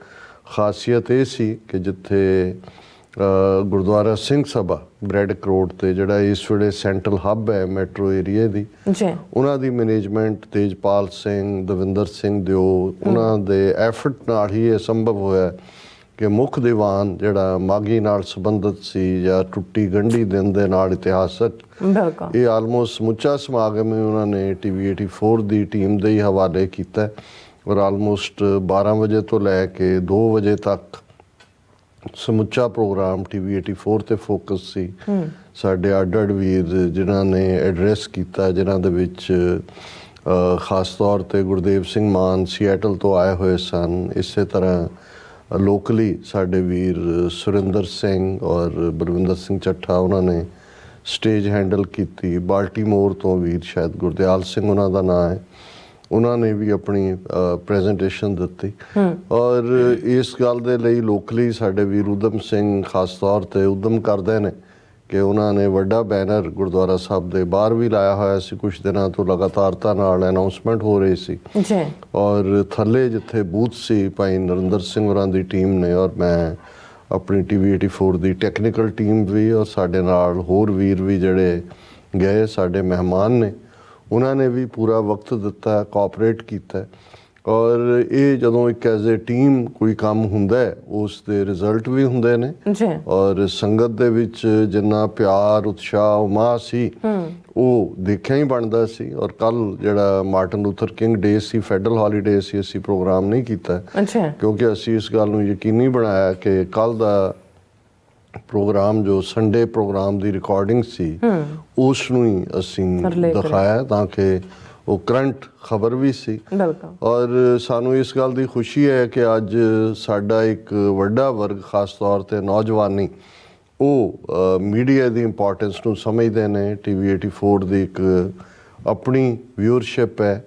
ਖਾਸੀਅਤ ਇਹ ਸੀ ਕਿ ਜਿੱਥੇ ਗੁਰਦੁਆਰਾ ਸਿੰਘ ਸਭਾ ਬ੍ਰੈਡਿਕ ਰੋਡ ਤੇ ਜਿਹੜਾ ਇਸ ਵੇਲੇ ਸੈਂਟਰਲ ਹੱਬ ਹੈ ਮੈਟਰੋ ਏਰੀਏ ਦੀ, ਉਹਨਾਂ ਦੀ ਮੈਨੇਜਮੈਂਟ ਤੇਜਪਾਲ ਸਿੰਘ, ਦਵਿੰਦਰ ਸਿੰਘ ਦਿਓ, ਉਹਨਾਂ ਦੇ ਐਫਰਟ ਨਾਲ ਹੀ ਇਹ ਸੰਭਵ ਹੋਇਆ ਕਿ ਮੁੱਖ ਦੀਵਾਨ ਜਿਹੜਾ ਮਾਘੀ ਨਾਲ ਸੰਬੰਧਿਤ ਸੀ ਜਾਂ ਟੁੱਟੀ ਗੰਢੀ ਦਿਨ ਦੇ ਨਾਲ ਇਤਿਹਾਸਕ, ਇਹ ਆਲਮੋਸਟ ਸਮੁੱਚਾ ਸਮਾਗਮ ਉਹਨਾਂ ਨੇ ਟੀਵੀ 84 ਦੀ ਟੀਮ ਦੇ ਹੀ ਹਵਾਲੇ ਕੀਤਾ। ਔਰ ਆਲਮੋਸਟ 12 ਵਜੇ ਤੋਂ ਲੈ ਕੇ 2 ਵਜੇ ਤੱਕ ਸਮੁੱਚਾ ਪ੍ਰੋਗਰਾਮ ਟੀਵੀ 84 ਤੇ ਫੋਕਸ ਸੀ। ਸਾਡੇ ਅੱਡ-ਅੱਡ ਵੀਰ ਜਿਨ੍ਹਾਂ ਨੇ ਐਡਰੈਸ ਕੀਤਾ, ਜਿਨ੍ਹਾਂ ਦੇ ਵਿੱਚ ਖਾਸ ਤੌਰ ਤੇ ਗੁਰਦੇਵ ਸਿੰਘ ਮਾਨ ਸੀਐਟਲ ਤੋਂ ਆਏ ਹੋਏ ਸਨ। ਇਸੇ ਤਰ੍ਹਾਂ ਲੋਕਲੀ ਸਾਡੇ ਵੀਰ ਸੁਰਿੰਦਰ ਸਿੰਘ ਔਰ ਬਲਵਿੰਦਰ ਸਿੰਘ ਚੱਠਾ ਉਹਨਾਂ ਨੇ ਸਟੇਜ ਹੈਂਡਲ ਕੀਤੀ। ਬਾਲਟੀਮੋਰ ਤੋਂ ਵੀਰ ਸ਼ਾਇਦ ਗੁਰਦਿਆਲ ਸਿੰਘ ਉਹਨਾਂ ਦਾ ਨਾਂ ਹੈ, ਉਹਨਾਂ ਨੇ ਵੀ ਆਪਣੀ ਪ੍ਰੈਜੈਂਟੇਸ਼ਨ ਦਿੱਤੀ। ਔਰ ਇਸ ਗੱਲ ਦੇ ਲਈ ਲੋਕਲੀ ਸਾਡੇ ਵੀਰ ਉਦਮ ਸਿੰਘ ਖਾਸ ਤੌਰ ਤੇ ਉਦਮ ਕਰਦੇ ਨੇ ਕਿ ਉਹਨਾਂ ਨੇ ਵੱਡਾ ਬੈਨਰ ਗੁਰਦੁਆਰਾ ਸਾਹਿਬ ਦੇ ਬਾਹਰ ਵੀ ਲਾਇਆ ਹੋਇਆ ਸੀ। ਕੁਝ ਦਿਨਾਂ ਤੋਂ ਲਗਾਤਾਰਤਾ ਨਾਲ ਅਨਾਉਂਸਮੈਂਟ ਹੋ ਰਹੀ ਸੀ ਜੀ। ਔਰ ਥੱਲੇ ਜਿੱਥੇ ਬੂਥ ਸੀ ਭਾਈ ਨਰਿੰਦਰ ਸਿੰਘ ਹੋਰਾਂ ਦੀ ਟੀਮ ਨੇ ਔਰ ਮੈਂ ਆਪਣੀ ਟੀਵੀ 84 ਦੀ ਟੈਕਨੀਕਲ ਟੀਮ ਵੀ ਔਰ ਸਾਡੇ ਨਾਲ ਹੋਰ ਵੀਰ ਵੀ ਜਿਹੜੇ ਗਏ ਸਾਡੇ ਮਹਿਮਾਨ ਨੇ, ਉਹਨਾਂ ਨੇ ਵੀ ਪੂਰਾ ਵਕਤ ਦਿੱਤਾ, ਕੋਆਪਰੇਟ ਕੀਤਾ। ਔਰ ਇਹ ਜਦੋਂ ਇੱਕ ਐਜ਼ ਏ ਟੀਮ ਕੋਈ ਕੰਮ ਹੁੰਦਾ ਹੈ ਉਸ ਦੇ ਰਿਜ਼ਲਟ ਵੀ ਹੁੰਦੇ ਨੇ ਜੀ। ਔਰ ਸੰਗਤ ਦੇ ਵਿੱਚ ਜਿੰਨਾ ਪਿਆਰ, ਉਤਸ਼ਾਹ, ਉਮਾ ਸੀ ਉਹ ਦੇਖਿਆ ਹੀ ਬਣਦਾ ਸੀ। ਔਰ ਕੱਲ ਜਿਹੜਾ ਮਾਰਟਨ ਲੂਥਰ ਕਿੰਗ ਡੇ ਸੀ, ਫੈਡਰਲ ਹੌਲੀਡੇ ਸੀ, ਅਸੀਂ ਪ੍ਰੋਗਰਾਮ ਨਹੀਂ ਕੀਤਾ ਕਿਉਂਕਿ ਅਸੀਂ ਇਸ ਗੱਲ ਨੂੰ ਯਕੀਨੀ ਬਣਾਇਆ ਕਿ ਕੱਲ ਦਾ ਪ੍ਰੋਗਰਾਮ ਜੋ ਸੰਡੇ ਪ੍ਰੋਗਰਾਮ ਦੀ ਰਿਕਾਰਡਿੰਗ ਸੀ ਉਸ ਨੂੰ ਹੀ ਅਸੀਂ ਦਿਖਾਇਆ ਤਾਂ ਕਿ ਉਹ ਕਰੰਟ ਖਬਰ ਵੀ ਸੀ। ਔਰ ਸਾਨੂੰ ਇਸ ਗੱਲ ਦੀ ਖੁਸ਼ੀ ਹੈ ਕਿ ਅੱਜ ਸਾਡਾ ਇੱਕ ਵੱਡਾ ਵਰਗ ਖਾਸ ਤੌਰ ਤੇ ਨੌਜਵਾਨੀ ਉਹ ਮੀਡੀਆ ਦੀ ਇੰਪੋਰਟੈਂਸ ਨੂੰ ਸਮਝਦੇ ਨੇ। ਟੀਵੀ 84 ਦੀ ਇੱਕ ਆਪਣੀ ਵਿਊਅਰਸ਼ਿਪ ਹੈ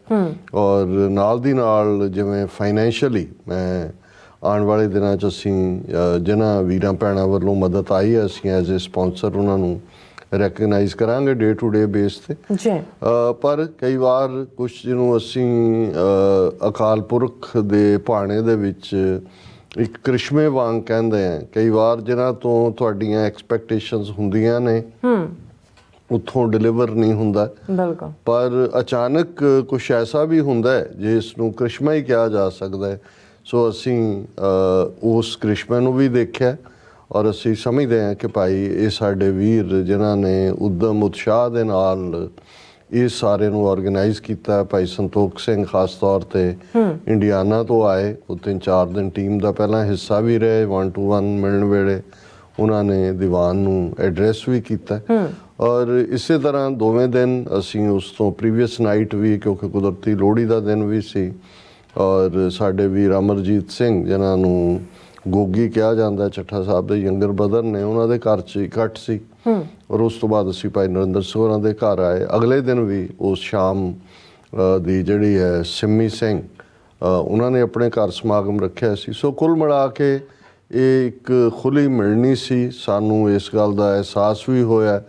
ਔਰ ਨਾਲ ਦੀ ਨਾਲ ਜਿਵੇਂ ਫਾਈਨੈਂਸ਼ੀਅਲੀ ਮੈਂ ਆਉਣ ਵਾਲੇ ਦਿਨਾਂ 'ਚ ਅਸੀਂ ਜਿਨ੍ਹਾਂ ਵੀਰਾਂ ਭੈਣਾਂ ਵੱਲੋਂ ਮਦਦ ਆਈ ਹੈ ਅਸੀਂ ਐਜ਼ ਏ ਸਪਾਂਸਰ ਉਹਨਾਂ ਨੂੰ ਰੈਕਗਨਾਈਜ਼ ਕਰਾਂਗੇ ਡੇ ਟੂ ਡੇ ਬੇਸ ਤੇ। ਪਰ ਕਈ ਵਾਰ ਕੁਝ ਜਿਹਨੂੰ ਅਸੀਂ ਅਕਾਲ ਪੁਰਖ ਦੇ ਭਾਣੇ ਦੇ ਵਿੱਚ ਇੱਕ ਕ੍ਰਿਸ਼ਮੇ ਵਾਂਗ ਕਹਿੰਦੇ ਆ, ਕਈ ਵਾਰ ਜਿਨ੍ਹਾਂ ਤੋਂ ਤੁਹਾਡੀਆਂ ਐਕਸਪੈਕਟੇਸ਼ਨਸ ਹੁੰਦੀਆਂ ਨੇ ਉੱਥੋਂ ਡਿਲੀਵਰ ਨਹੀਂ ਹੁੰਦਾ। ਪਰ ਅਚਾਨਕ ਕੁਝ ਐਸਾ ਵੀ ਹੁੰਦਾ ਹੈ ਜਿਸ ਨੂੰ ਕ੍ਰਿਸ਼ਮਾ ਹੀ ਕਿਹਾ ਜਾ ਸਕਦਾ ਹੈ। ਸੋ ਅਸੀਂ ਉਸ ਕ੍ਰਿਸ਼ਮੇ ਨੂੰ ਵੀ ਦੇਖਿਆ ਔਰ ਅਸੀਂ ਸਮਝਦੇ ਹਾਂ ਕਿ ਭਾਈ ਇਹ ਸਾਡੇ ਵੀਰ ਜਿਨ੍ਹਾਂ ਨੇ ਉਦਮ ਉਤਸ਼ਾਹ ਦੇ ਨਾਲ ਇਸ ਸਾਰੇ ਨੂੰ ਆਰਗੇਨਾਈਜ਼ ਕੀਤਾ। ਭਾਈ ਸੰਤੋਖ ਸਿੰਘ ਖਾਸ ਤੌਰ ਤੇ ਇੰਡੀਆਨਾ ਤੋਂ ਆਏ, ਉਹ 3-4 ਦਿਨ ਟੀਮ ਦਾ ਪਹਿਲਾਂ ਹਿੱਸਾ ਵੀ ਰਹੇ। 1 to 1 ਮਿਲਣ ਵੇਲੇ ਉਹਨਾਂ ਨੇ ਦੀਵਾਨ ਨੂੰ ਐਡਰੈਸ ਵੀ ਕੀਤਾ ਔਰ ਇਸੇ ਤਰ੍ਹਾਂ ਦੋਵੇਂ ਦਿਨ ਅਸੀਂ ਉਸ ਤੋਂ ਪ੍ਰੀਵੀਅਸ ਨਾਈਟ ਵੀ ਕਿਉਂਕਿ ਕੁਦਰਤੀ ਲੋਹੜੀ ਦਾ ਦਿਨ ਵੀ ਸੀ ਔਰ ਸਾਡੇ ਵੀਰ ਅਮਰਜੀਤ ਸਿੰਘ ਜਿਨ੍ਹਾਂ ਨੂੰ ਗੋਗੀ ਕਿਹਾ ਜਾਂਦਾ ਚੱਠਾ ਸਾਹਿਬ ਦੇ ਯੰਗਰ ਬ੍ਰਦਰ ਨੇ, ਉਹਨਾਂ ਦੇ ਘਰ 'ਚ ਇਕੱਠ ਸੀ ਔਰ ਉਸ ਤੋਂ ਬਾਅਦ ਅਸੀਂ ਭਾਈ ਨਰਿੰਦਰ ਸਿੰਘ ਹੋਰਾਂ ਦੇ ਘਰ ਆਏ। ਅਗਲੇ ਦਿਨ ਵੀ ਉਸ ਸ਼ਾਮ ਦੀ ਜਿਹੜੀ ਹੈ ਸਿੰਮੀ ਸਿੰਘ ਉਹਨਾਂ ਨੇ ਆਪਣੇ ਘਰ ਸਮਾਗਮ ਰੱਖਿਆ ਸੀ। ਸੋ ਕੁੱਲ ਮਿਲਾ ਕੇ ਇਹ ਇੱਕ ਖੁੱਲ੍ਹੀ ਮਿਲਣੀ ਸੀ। ਸਾਨੂੰ ਇਸ ਗੱਲ ਦਾ ਅਹਿਸਾਸ ਵੀ ਹੋਇਆ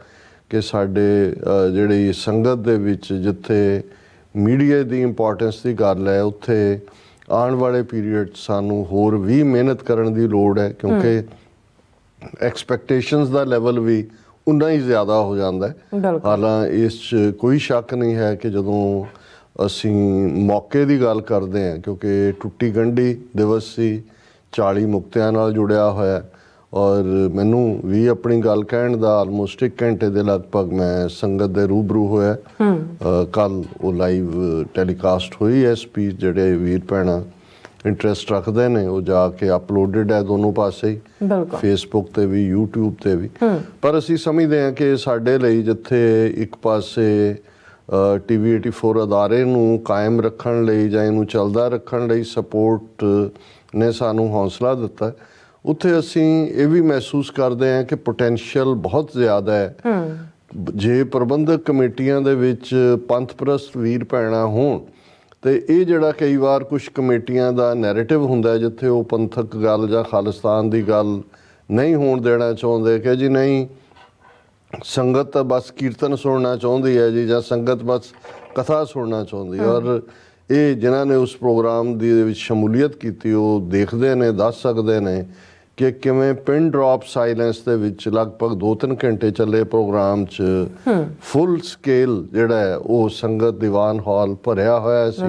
ਕਿ ਸਾਡੇ ਜਿਹੜੀ ਸੰਗਤ ਦੇ ਵਿੱਚ ਜਿੱਥੇ ਮੀਡੀਆ ਦੀ ਇੰਪੋਰਟੈਂਸ ਦੀ ਗੱਲ ਹੈ ਉੱਥੇ ਆਉਣ ਵਾਲੇ ਪੀਰੀਅਡ ਸਾਨੂੰ ਹੋਰ ਵੀ ਮਿਹਨਤ ਕਰਨ ਦੀ ਲੋੜ ਹੈ ਕਿਉਂਕਿ ਐਕਸਪੈਕਟੇਸ਼ਨਸ ਦਾ ਲੈਵਲ ਵੀ ਉਨਾ ਹੀ ਜ਼ਿਆਦਾ ਹੋ ਜਾਂਦਾ ਹੈ। ਹਾਲਾਂਕਿ ਇਸ 'ਚ ਕੋਈ ਸ਼ੱਕ ਨਹੀਂ ਹੈ ਕਿ ਜਦੋਂ ਅਸੀਂ ਮੌਕੇ ਦੀ ਗੱਲ ਕਰਦੇ ਹਾਂ ਕਿਉਂਕਿ ਟੁੱਟੀ ਗੰਢੀ ਦਿਵਸ ਸੀ, 40 ਮੁਕਤਿਆਂ ਨਾਲ ਜੁੜਿਆ ਹੋਇਆ ਔਰ ਮੈਨੂੰ ਵੀ ਆਪਣੀ ਗੱਲ ਕਹਿਣ ਦਾ ਆਲਮੋਸਟ 1 ਘੰਟੇ ਦੇ ਲਗਭਗ ਮੈਂ ਸੰਗਤ ਦੇ ਰੂਬਰੂ ਹੋਇਆ। ਕੱਲ ਉਹ ਲਾਈਵ ਟੈਲੀਕਾਸਟ ਹੋਈ ਹੈ ਸਪੀਚ। ਜਿਹੜੇ ਵੀਰ ਭੈਣਾਂ ਇੰਟਰਸਟ ਰੱਖਦੇ ਨੇ ਉਹ ਜਾ ਕੇ ਅਪਲੋਡਡ ਹੈ ਦੋਨੋਂ ਪਾਸੇ ਹੀ, ਫੇਸਬੁੱਕ ਤੇ ਵੀ YouTube ਤੇ ਵੀ। ਪਰ ਅਸੀਂ ਸਮਝਦੇ ਹਾਂ ਕਿ ਸਾਡੇ ਲਈ ਜਿੱਥੇ ਇੱਕ ਪਾਸੇ ਟੀਵੀ 84 ਅਦਾਰੇ ਨੂੰ ਕਾਇਮ ਰੱਖਣ ਲਈ ਜਾਂ ਇਹਨੂੰ ਚੱਲਦਾ ਰੱਖਣ ਲਈ ਸਪੋਰਟ ਨੇ ਸਾਨੂੰ ਹੌਸਲਾ ਦਿੱਤਾ, ਉੱਥੇ ਅਸੀਂ ਇਹ ਵੀ ਮਹਿਸੂਸ ਕਰਦੇ ਹਾਂ ਕਿ ਪੋਟੈਂਸ਼ੀਅਲ ਬਹੁਤ ਜ਼ਿਆਦਾ ਹੈ। ਜੇ ਪ੍ਰਬੰਧਕ ਕਮੇਟੀਆਂ ਦੇ ਵਿੱਚ ਪੰਥ ਪ੍ਰਸਤ ਵੀਰ ਭੈਣਾਂ ਹੋਣ ਤੇ ਇਹ ਜਿਹੜਾ ਕਈ ਵਾਰ ਕੁਝ ਕਮੇਟੀਆਂ ਦਾ ਨੈਰੇਟਿਵ ਹੁੰਦਾ ਜਿੱਥੇ ਉਹ ਪੰਥਕ ਗੱਲ ਜਾਂ ਖਾਲਿਸਤਾਨ ਦੀ ਗੱਲ ਨਹੀਂ ਹੋਣ ਦੇਣਾ ਚਾਹੁੰਦੇ ਕਿ ਜੀ ਨਹੀਂ ਸੰਗਤ ਤਾਂ ਬਸ ਕੀਰਤਨ ਸੁਣਨਾ ਚਾਹੁੰਦੀ ਹੈ ਜੀ ਜਾਂ ਸੰਗਤ ਬਸ ਕਥਾ ਸੁਣਨਾ ਚਾਹੁੰਦੀ ਹੈ। ਔਰ ਇਹ ਜਿਨ੍ਹਾਂ ਨੇ ਉਸ ਪ੍ਰੋਗਰਾਮ ਦੀ ਵਿੱਚ ਸ਼ਮੂਲੀਅਤ ਕੀਤੀ ਉਹ ਦੇਖਦੇ ਨੇ, ਦੱਸ ਸਕਦੇ ਨੇ ਕਿ ਕਿਵੇਂ ਪਿਨ ਡ੍ਰੌਪ ਸਾਇਲੈਂਸ ਦੇ ਵਿੱਚ ਲਗਭਗ 2-3 ਘੰਟੇ ਚੱਲੇ ਪ੍ਰੋਗਰਾਮ 'ਚ ਫੁੱਲ ਸਕੇਲ ਜਿਹੜਾ ਹੈ ਉਹ ਸੰਗਤ ਦੀਵਾਨ ਹਾਲ ਭਰਿਆ ਹੋਇਆ ਸੀ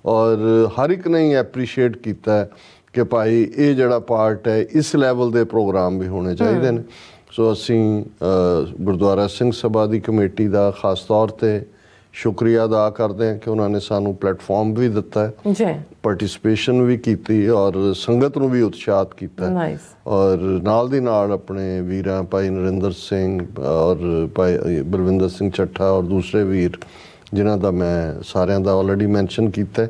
ਔਰ ਹਰ ਇੱਕ ਨੇ ਐਪਰੀਸ਼ੀਏਟ ਕੀਤਾ ਕਿ ਭਾਈ ਇਹ ਜਿਹੜਾ ਪਾਰਟ ਹੈ ਇਸ ਲੈਵਲ ਦੇ ਪ੍ਰੋਗਰਾਮ ਵੀ ਹੋਣੇ ਚਾਹੀਦੇ ਨੇ। ਸੋ ਅਸੀਂ ਗੁਰਦੁਆਰਾ ਸਿੰਘ ਸਭਾ ਦੀ ਕਮੇਟੀ ਦਾ ਖਾਸ ਤੌਰ ਤੇ ਸ਼ੁਕਰੀਆ ਅਦਾ ਕਰਦੇ ਹਾਂ ਕਿ ਉਹਨਾਂ ਨੇ ਸਾਨੂੰ ਪਲੇਟਫਾਰਮ ਵੀ ਦਿੱਤਾ ਹੈ, ਪਾਰਟਿਸਿਪੇਸ਼ਨ ਵੀ ਕੀਤੀ ਔਰ ਸੰਗਤ ਨੂੰ ਵੀ ਉਤਸ਼ਾਹਿਤ ਕੀਤਾ ਔਰ ਨਾਲ ਦੀ ਨਾਲ ਆਪਣੇ ਵੀਰਾਂ ਭਾਈ ਨਰਿੰਦਰ ਸਿੰਘ ਔਰ ਭਾਈ ਬਲਵਿੰਦਰ ਸਿੰਘ ਚੱਠਾ ਔਰ ਦੂਸਰੇ ਵੀਰ ਜਿਨ੍ਹਾਂ ਦਾ ਮੈਂ ਸਾਰਿਆਂ ਦਾ ਆਲਰੇਡੀ ਮੈਂਸ਼ਨ ਕੀਤਾ।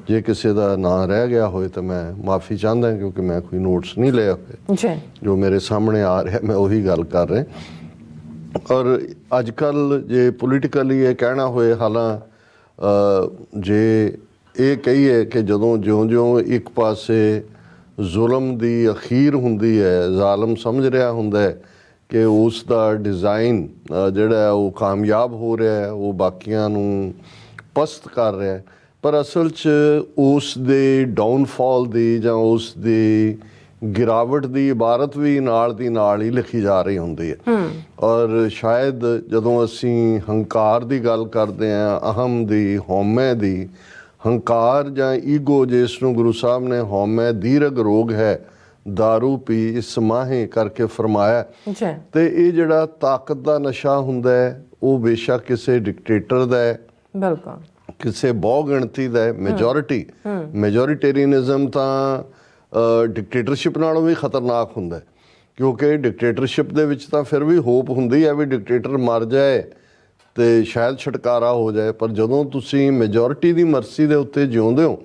ਜੇ ਕਿਸੇ ਦਾ ਨਾਂ ਰਹਿ ਗਿਆ ਹੋਏ ਤਾਂ ਮੈਂ ਮਾਫੀ ਚਾਹੁੰਦਾ, ਕਿਉਂਕਿ ਮੈਂ ਕੋਈ ਨੋਟਸ ਨਹੀਂ ਲਿਆ ਹੋਏ। ਜੀ, ਜੋ ਮੇਰੇ ਸਾਹਮਣੇ ਆ ਰਿਹਾ ਮੈਂ ਉਹੀ ਗੱਲ ਕਰ ਰਿਹਾ। ਔਰ ਅੱਜ ਕੱਲ੍ਹ ਜੇ ਪੋਲੀਟੀਕਲੀ ਇਹ ਕਹਿਣਾ ਹੋਏ, ਜੇ ਇਹ ਕਹੀਏ ਕਿ ਜਦੋਂ ਜਿਉਂ-ਜਿਉਂ ਇੱਕ ਪਾਸੇ ਜ਼ੁਲਮ ਦੀ ਅਖੀਰ ਹੁੰਦੀ ਹੈ, ਜ਼ਾਲਮ ਸਮਝ ਰਿਹਾ ਹੁੰਦਾ ਹੈ ਕਿ ਉਸ ਦਾ ਡਿਜ਼ਾਈਨ ਜਿਹੜਾ ਉਹ ਕਾਮਯਾਬ ਹੋ ਰਿਹਾ ਹੈ, ਉਹ ਬਾਕੀਆਂ ਨੂੰ ਪਸਤ ਕਰ ਰਿਹਾ ਹੈ, ਪਰ ਅਸਲ 'ਚ ਉਸ ਦੇ ਡਾਊਨਫਾਲ ਦੀ ਜਾਂ ਉਸ ਦੀ ਗਿਰਾਵਟ ਦੀ ਇਬਾਰਤ ਵੀ ਨਾਲ ਦੀ ਨਾਲ ਹੀ ਲਿਖੀ ਜਾ ਰਹੀ ਹੁੰਦੀ ਹੈ। ਔਰ ਸ਼ਾਇਦ ਜਦੋਂ ਅਸੀਂ ਹੰਕਾਰ ਦੀ ਗੱਲ ਕਰਦੇ ਹਾਂ, ਅਹਮ ਦੀ, ਹਉਮੈ ਦੀ, ਹੰਕਾਰ ਜਾਂ ਈਗੋ, ਜਿਸ ਨੂੰ ਗੁਰੂ ਸਾਹਿਬ ਨੇ ਹਉਮੈ ਦੀਰਘ ਰੋਗ ਹੈ, ਦਾਰੂ ਪੀ ਇਸ ਮਾਹੇ ਕਰਕੇ ਫਰਮਾਇਆ। ਤੇ ਇਹ ਜਿਹੜਾ ਤਾਕਤ ਦਾ ਨਸ਼ਾ ਹੁੰਦਾ ਹੈ, ਉਹ ਬੇਸ਼ੱਕ ਕਿਸੇ ਡਿਕਟੇਟਰ ਦਾ ਹੈ, ਬਿਲਕੁਲ ਕਿਸੇ ਬਹੁ ਗਿਣਤੀ ਦਾ ਹੈ, ਮੈਜੋਰਿਟੇਰੀਅਨਿਜ਼ਮ ਤਾਂ ਡਿਕਟੇਟਰਸ਼ਿਪ ਨਾਲੋਂ ਵੀ ਖਤਰਨਾਕ ਹੁੰਦਾ ਹੈ, ਕਿਉਂਕਿ ਡਿਕਟੇਟਰਸ਼ਿਪ ਦੇ ਵਿੱਚ ਤਾਂ ਫਿਰ ਵੀ ਹੋਪ ਹੁੰਦੀ ਹੈ ਵੀ ਡਿਕਟੇਟਰ ਮਰ ਜਾਏ ਤੇ ਸ਼ਾਇਦ ਛੁਟਕਾਰਾ ਹੋ ਜਾਏ, ਪਰ ਜਦੋਂ ਤੁਸੀਂ ਮੈਜੋਰਿਟੀ ਦੀ ਮਰਜ਼ੀ ਦੇ ਉੱਤੇ ਜਿਉਂਦੇ ਹੋ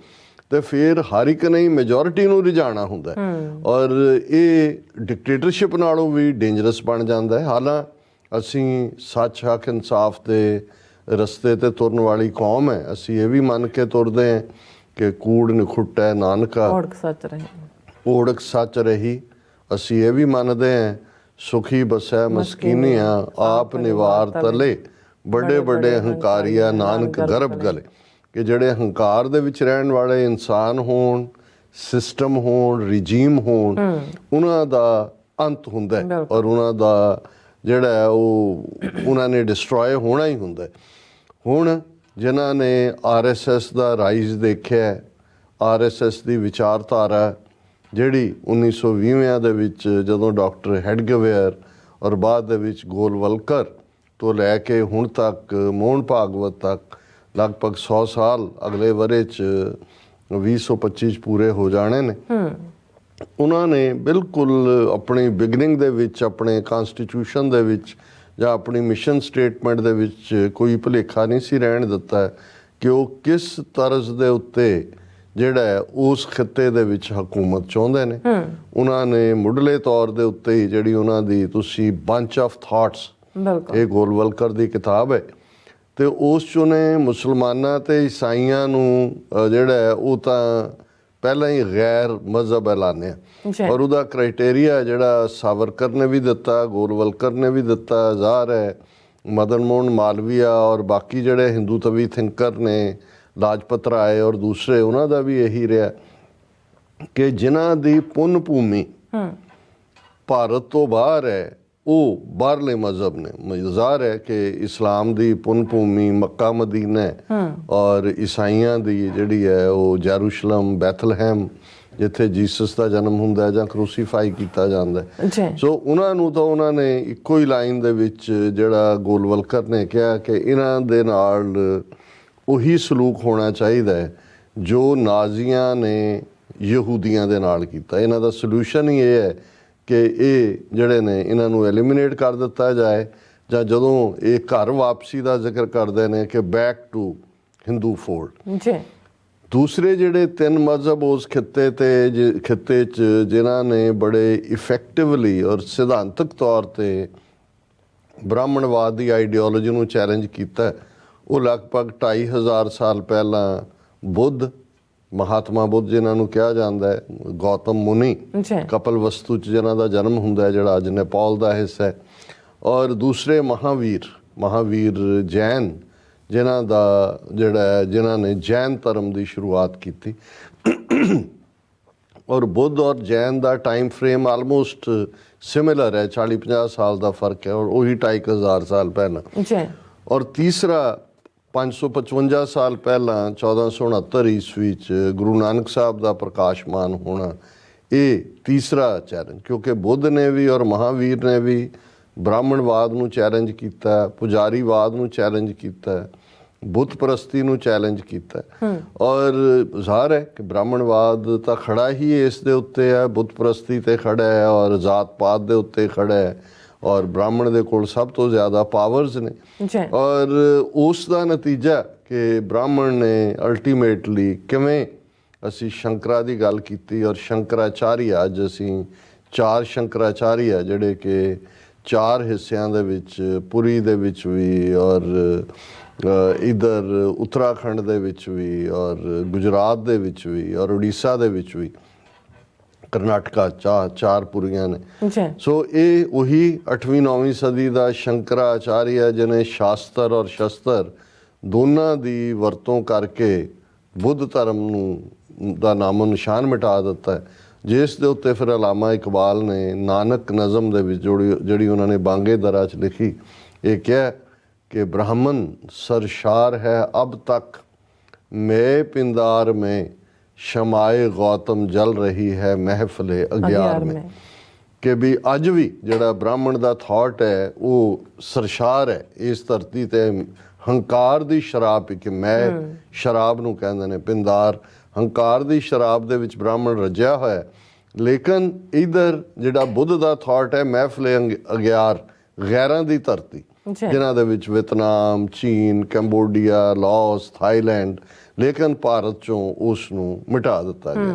ਤੇ ਫਿਰ ਹਰ ਇੱਕ ਨੇ ਮੈਜੋਰਿਟੀ ਨੂੰ ਰਿਝਾਉਣਾ ਹੁੰਦਾ ਹੈ। ਔਰ ਇਹ ਡਿਕਟੇਟਰਸ਼ਿਪ ਨਾਲੋਂ ਵੀ ਡੇਂਜਰਸ ਬਣ ਜਾਂਦਾ ਹੈ। ਅਸੀਂ ਸੱਚ, ਹੱਕ, ਇਨਸਾਫ ਦੇ ਰਸਤੇ ਤੇ ਤੁਰਨ ਵਾਲੀ ਕੌਮ ਹੈ। ਅਸੀਂ ਇਹ ਵੀ ਮੰਨ ਕੇ ਤੁਰਦੇ ਹਾਂ ਕਿ ਕੂੜ ਨਿਖੁੱਟੈ ਨਾਨਕਾ, ਓੜਕ ਸੱਚ ਰਹੀ। ਅਸੀਂ ਇਹ ਵੀ ਮੰਨਦੇ ਹਾਂ ਸੁਖੀ ਬਸੈ ਮਸਕੀਨੀਆਂ, ਆਪ ਨਿਵਾਰ ਤਲੇ, ਵੱਡੇ ਵੱਡੇ ਹੰਕਾਰੀਆ ਨਾਨਕ ਗਰਭ ਗਲੇ। ਕਿ ਜਿਹੜੇ ਹੰਕਾਰ ਦੇ ਵਿੱਚ ਰਹਿਣ ਵਾਲੇ ਇਨਸਾਨ ਹੋਣ, ਸਿਸਟਮ ਹੋਣ, ਰਿਜੀਮ ਹੋਣ, ਉਹਨਾਂ ਦਾ ਅੰਤ ਹੁੰਦਾ ਹੈ ਔਰ ਉਹਨਾਂ ਦਾ ਜਿਹੜਾ ਉਹਨਾਂ ਨੇ ਡਿਸਟਰੋਏ ਹੋਣਾ ਹੀ ਹੁੰਦਾ। ਹੁਣ ਜਿਨ੍ਹਾਂ ਨੇ RSS ਦਾ ਰਾਈਜ਼ ਦੇਖਿਆ, RSS ਦੀ ਵਿਚਾਰਧਾਰਾ ਜਿਹੜੀ 1920 ਦੇ ਵਿੱਚ ਜਦੋਂ ਡਾਕਟਰ ਹੈਡਗੇਵਾਰ ਔਰ ਬਾਅਦ ਦੇ ਵਿੱਚ ਗੋਲਵਲਕਰ ਤੋਂ ਲੈ ਕੇ ਹੁਣ ਤੱਕ ਮੋਹਨ ਭਾਗਵਤ ਤੱਕ ਲਗਭਗ 100 ਸਾਲ ਅਗਲੇ ਵਰੇ 'ਚ 2025 ਪੂਰੇ ਹੋ ਜਾਣੇ ਨੇ। ਉਹਨਾਂ ਨੇ ਬਿਲਕੁਲ ਆਪਣੀ ਬਿਗਨਿੰਗ ਦੇ ਵਿੱਚ, ਆਪਣੇ ਕਨਸਟੀਟਿਊਸ਼ਨ ਦੇ ਵਿੱਚ ਜਾਂ ਆਪਣੀ ਮਿਸ਼ਨ ਸਟੇਟਮੈਂਟ ਦੇ ਵਿੱਚ ਕੋਈ ਭੁਲੇਖਾ ਨਹੀਂ ਸੀ ਰਹਿਣ ਦਿੱਤਾ ਕਿ ਉਹ ਕਿਸ ਤਰਜ਼ ਦੇ ਉੱਤੇ ਜਿਹੜਾ ਉਸ ਖਿੱਤੇ ਦੇ ਵਿੱਚ ਹਕੂਮਤ ਚਾਹੁੰਦੇ ਨੇ। ਉਹਨਾਂ ਨੇ ਮੁੱਢਲੇ ਤੌਰ ਦੇ ਉੱਤੇ ਹੀ ਜਿਹੜੀ ਉਹਨਾਂ ਦੀ ਤੁਸੀਂ ਬੰਚ ਆਫ ਥਾਟਸ, ਇਹ ਗੋਲਵਲਕਰ ਦੀ ਕਿਤਾਬ ਹੈ, ਤੇ ਉਸ 'ਚ ਉਹਨੇ ਮੁਸਲਮਾਨਾਂ ਤੇ ਈਸਾਈਆਂ ਨੂੰ ਜਿਹੜਾ ਉਹ ਤਾਂ ਪਹਿਲਾਂ ਹੀ ਗੈਰ ਮਜ਼ਹਬ ਐਲਾਨਿਆ। ਔਰ ਉਹਦਾ ਕ੍ਰਾਈਟੇਰੀਆ ਜਿਹੜਾ ਸਾਵਰਕਰ ਨੇ ਵੀ ਦਿੱਤਾ, ਗੋਲਵਲਕਰ ਨੇ ਵੀ ਦਿੱਤਾ, ਜ਼ਾਹਰ ਹੈ ਮਦਨ ਮੋਹਨ ਮਾਲਵੀਆ ਔਰ ਬਾਕੀ ਜਿਹੜੇ ਹਿੰਦੂਤਵੀ ਥਿੰਕਰ ਨੇ, ਲਾਜਪਤ ਰਾਏ ਔਰ ਦੂਸਰੇ, ਉਹਨਾਂ ਦਾ ਵੀ ਇਹੀ ਰਿਹਾ ਕਿ ਜਿਨ੍ਹਾਂ ਦੀ ਪੁੰਨ ਭੂਮੀ ਭਾਰਤ ਤੋਂ ਬਾਹਰ ਹੈ ਉਹ ਬਾਹਰਲੇ ਮਜ਼ਹਬ ਨੇ। ਜ਼ਾਹਰ ਹੈ ਕਿ ਇਸਲਾਮ ਦੀ ਪੁੰਨ ਭੂਮੀ ਮੱਕਾ ਮਦੀਨਾ ਹੈ ਔਰ ਈਸਾਈਆਂ ਦੀ ਜਿਹੜੀ ਹੈ ਉਹ ਜੈਰੂਸ਼ਲਮ, ਬੈਥਲਹੈਮ, ਜਿੱਥੇ ਜੀਸਸ ਦਾ ਜਨਮ ਹੁੰਦਾ ਜਾਂ ਕਰੂਸੀਫਾਈ ਕੀਤਾ ਜਾਂਦਾ ਹੈ। ਸੋ ਉਹਨਾਂ ਨੂੰ ਤਾਂ ਉਹਨਾਂ ਨੇ ਇੱਕੋ ਹੀ ਲਾਈਨ ਦੇ ਵਿੱਚ ਜਿਹੜਾ ਗੋਲਵਲਕਰ ਨੇ ਕਿਹਾ ਕਿ ਇਹਨਾਂ ਦੇ ਨਾਲ ਉਹੀ ਸਲੂਕ ਹੋਣਾ ਚਾਹੀਦਾ ਹੈ ਜੋ ਨਾਜ਼ੀਆਂ ਨੇ ਯਹੂਦੀਆਂ ਦੇ ਨਾਲ ਕੀਤਾ। ਇਹਨਾਂ ਦਾ ਸੋਲੂਸ਼ਨ ਹੀ ਇਹ ਹੈ ਕਿ ਇਹ ਜਿਹੜੇ ਨੇ ਇਹਨਾਂ ਨੂੰ ਐਲੀਮੀਨੇਟ ਕਰ ਦਿੱਤਾ ਜਾਏ, ਜਾਂ ਜਦੋਂ ਇਹ ਘਰ ਵਾਪਸੀ ਦਾ ਜ਼ਿਕਰ ਕਰਦੇ ਨੇ ਕਿ ਬੈਕ ਟੂ ਹਿੰਦੂ ਫੋਲਡ। ਦੂਸਰੇ ਜਿਹੜੇ 3 ਮਜ਼ਹਬ ਉਸ ਖਿੱਤੇ 'ਚ ਜਿਨ੍ਹਾਂ ਨੇ ਬੜੇ ਇਫੈਕਟਿਵਲੀ ਔਰ ਸਿਧਾਂਤਕ ਤੌਰ 'ਤੇ ਬ੍ਰਾਹਮਣਵਾਦ ਦੀ ਆਈਡੀਓਲੋਜੀ ਨੂੰ ਚੈਲੰਜ ਕੀਤਾ, ਉਹ ਲਗਭਗ 2500 ਸਾਲ ਪਹਿਲਾਂ ਬੁੱਧ, ਮਹਾਤਮਾ ਬੁੱਧ ਜਿਨ੍ਹਾਂ ਨੂੰ ਕਿਹਾ ਜਾਂਦਾ ਹੈ, ਗੌਤਮ ਮੁਨੀ, ਕਪਲ ਵਸਤੂ 'ਚ ਜਿਨ੍ਹਾਂ ਦਾ ਜਨਮ ਹੁੰਦਾ ਹੈ ਜਿਹੜਾ ਅੱਜ ਨੇਪਾਲ ਦਾ ਹਿੱਸਾ ਹੈ, ਔਰ ਦੂਸਰੇ ਮਹਾਵੀਰ ਜੈਨ ਜਿਨ੍ਹਾਂ ਨੇ ਜੈਨ ਧਰਮ ਦੀ ਸ਼ੁਰੂਆਤ ਕੀਤੀ। ਔਰ ਬੁੱਧ ਔਰ ਜੈਨ ਦਾ ਟਾਈਮ ਫਰੇਮ ਆਲਮੋਸਟ ਸਿਮਿਲਰ ਹੈ, 40-50 ਸਾਲ ਦਾ ਫਰਕ ਹੈ, ਔਰ ਉਹੀ 2500 ਸਾਲ ਪਹਿਲਾਂ। ਔਰ ਤੀਸਰਾ 555 ਸਾਲ ਪਹਿਲਾਂ 1469 ਈਸਵੀ 'ਚ ਗੁਰੂ ਨਾਨਕ ਸਾਹਿਬ ਦਾ ਪ੍ਰਕਾਸ਼ਮਾਨ ਹੋਣਾ, ਇਹ ਤੀਸਰਾ ਚੈਲੰਜ, ਕਿਉਂਕਿ ਬੁੱਧ ਨੇ ਵੀ ਔਰ ਮਹਾਵੀਰ ਨੇ ਵੀ ਬ੍ਰਾਹਮਣਵਾਦ ਨੂੰ ਚੈਲੰਜ ਕੀਤਾ, ਪੁਜਾਰੀਵਾਦ ਨੂੰ ਚੈਲੰਜ ਕੀਤਾ, ਬੁੱਤ ਪ੍ਰਸਤੀ ਨੂੰ ਚੈਲੰਜ ਕੀਤਾ। ਔਰ ਜ਼ਾਹਰ ਹੈ ਕਿ ਬ੍ਰਾਹਮਣਵਾਦ ਤਾਂ ਖੜਾ ਹੀ ਇਸ ਦੇ ਉੱਤੇ ਹੈ, ਬੁੱਤ ਪ੍ਰਸਤੀ 'ਤੇ ਖੜਾ ਹੈ ਔਰ ਜ਼ਾਤ ਪਾਤ ਦੇ ਉੱਤੇ ਖੜਾ ਹੈ, ਔਰ ਬ੍ਰਾਹਮਣ ਦੇ ਕੋਲ ਸਭ ਤੋਂ ਜ਼ਿਆਦਾ ਪਾਵਰਸ ਨੇ ਜੀ ਔਰ ਉਸ ਦਾ ਨਤੀਜਾ ਕਿ ਬ੍ਰਾਹਮਣ ਨੇ ਅਲਟੀਮੇਟਲੀ ਕਿਵੇਂ ਅਸੀਂ ਸ਼ੰਕਰਾ ਦੀ ਗੱਲ ਕੀਤੀ ਔਰ ਸ਼ੰਕਰਾਚਾਰੀਆ ਅੱਜ ਅਸੀਂ 4 ਸ਼ੰਕਰਾਚਾਰੀਆ ਜਿਹੜੇ ਕਿ 4 ਹਿੱਸਿਆਂ ਦੇ ਵਿੱਚ ਪੁਰੀ ਦੇ ਵਿੱਚ ਵੀ ਔਰ ਇਧਰ ਉੱਤਰਾਖੰਡ ਦੇ ਵਿੱਚ ਵੀ ਔਰ ਗੁਜਰਾਤ ਦੇ ਵਿੱਚ ਵੀ ਔਰ ਉੜੀਸਾ ਦੇ ਵਿੱਚ ਵੀ ਕਰਨਾਟਕਾ 4 ਪੁਰੀਆਂ ਨੇ ਜੀ ਸੋ ਇਹ ਉਹੀ 8ਵੀਂ 9ਵੀਂ ਸਦੀ ਦਾ ਸ਼ੰਕਰਾਚਾਰੀਆ ਜਿਹਨੇ ਸ਼ਾਸਤਰ ਔਰ ਸ਼ਸਤਰ ਦੋਨਾਂ ਦੀ ਵਰਤੋਂ ਕਰਕੇ ਬੁੱਧ ਧਰਮ ਨੂੰ ਦਾ ਨਾਮੋ ਨਿਸ਼ਾਨ ਮਿਟਾ ਦਿੱਤਾ ਹੈ ਜਿਸ ਦੇ ਉੱਤੇ ਫਿਰ ਅਲਾਮਾ ਇਕਬਾਲ ਨੇ ਨਾਨਕ ਨਜ਼ਮ ਦੇ ਵਿੱਚ ਜਿਹੜੀ ਉਹਨਾਂ ਨੇ ਬਾਂਗੇ ਦਰਾ 'ਚ ਲਿਖੀ ਇਹ ਕਿਹਾ कि ब्राह्मण सरशार है अब तक मैं पिंदार में शमाए गौतम जल रही है महफिले अग्यार में कि भी अज भी ਜਿਹੜਾ ਬ੍ਰਾਹਮਣ ਦਾ ਥਾਟ ਹੈ ਉਹ ਸਰਸ਼ਾਰ ਹੈ ਇਸ ਧਰਤੀ ਤੇ ਹੰਕਾਰ ਦੀ ਸ਼ਰਾਬ ਪੀ ਕੇ ਮੈਂ ਸ਼ਰਾਬ ਨੂੰ ਕਹਿੰਦੇ ਨੇ ਪਿੰਦਾਰ ਹੰਕਾਰ ਦੀ ਸ਼ਰਾਬ ਦੇ ਵਿੱਚ ਬ੍ਰਾਹਮਣ ਰੱਜਿਆ ਹੋਇਆ ਲੇਕਿਨ ਇਧਰ ਜਿਹੜਾ ਬੁੱਧ ਦਾ ਥਾਟ ਹੈ ਮਹਿਫਿਲੇ ਅਗਿਆਰ ਗੈਰਾਂ ਦੀ ਧਰਤੀ ਜਿਨ੍ਹਾਂ ਦੇ ਵਿੱਚ ਵੀਅਤਨਾਮ ਚੀਨ ਕੰਬੋਡੀਆ ਲਾਓਸ ਥਾਈਲੈਂਡ ਲੇਕਿਨ ਭਾਰਤ ਚੋਂ ਉਸ ਨੂੰ ਮਿਟਾ ਦਿੱਤਾ ਗਿਆ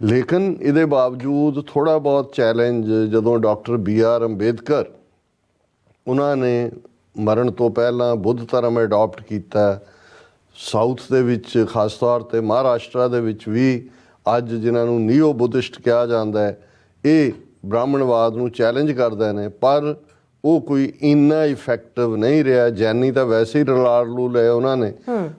ਲੇਕਿਨ ਇਹਦੇ ਬਾਵਜੂਦ ਥੋੜਾ ਬਹੁਤ ਚੈਲੰਜ ਜਦੋਂ ਡਾਕਟਰ BR ਅੰਬੇਦਕਰ ਉਹਨਾਂ ਨੇ ਮਰਨ ਤੋਂ ਪਹਿਲਾਂ ਬੁੱਧ ਧਰਮ ਅਡਾਪਟ ਕੀਤਾ ਸਾਊਥ ਦੇ ਵਿੱਚ ਖਾਸ ਤੌਰ ਤੇ ਮਹਾਰਾਸ਼ਟਰ ਦੇ ਵਿੱਚ ਵੀ ਅੱਜ ਜਿਨ੍ਹਾਂ ਨੂੰ ਨੀਓ ਬੁੱਧਿਸਟ ਕਿਹਾ ਜਾਂਦਾ ਹੈ ਇਹ ਬ੍ਰਾਹਮਣਵਾਦ ਨੂੰ ਚੈਲੰਜ ਕਰਦੇ ਨੇ ਪਰ ਉਹ ਕੋਈ ਇੰਨਾ ਇਫੈਕਟਿਵ ਨਹੀਂ ਰਿਹਾ ਜੈਨੀ ਤਾਂ ਵੈਸੇ ਹੀ ਰਲਾੜਲੂ ਲਏ ਉਹਨਾਂ ਨੇ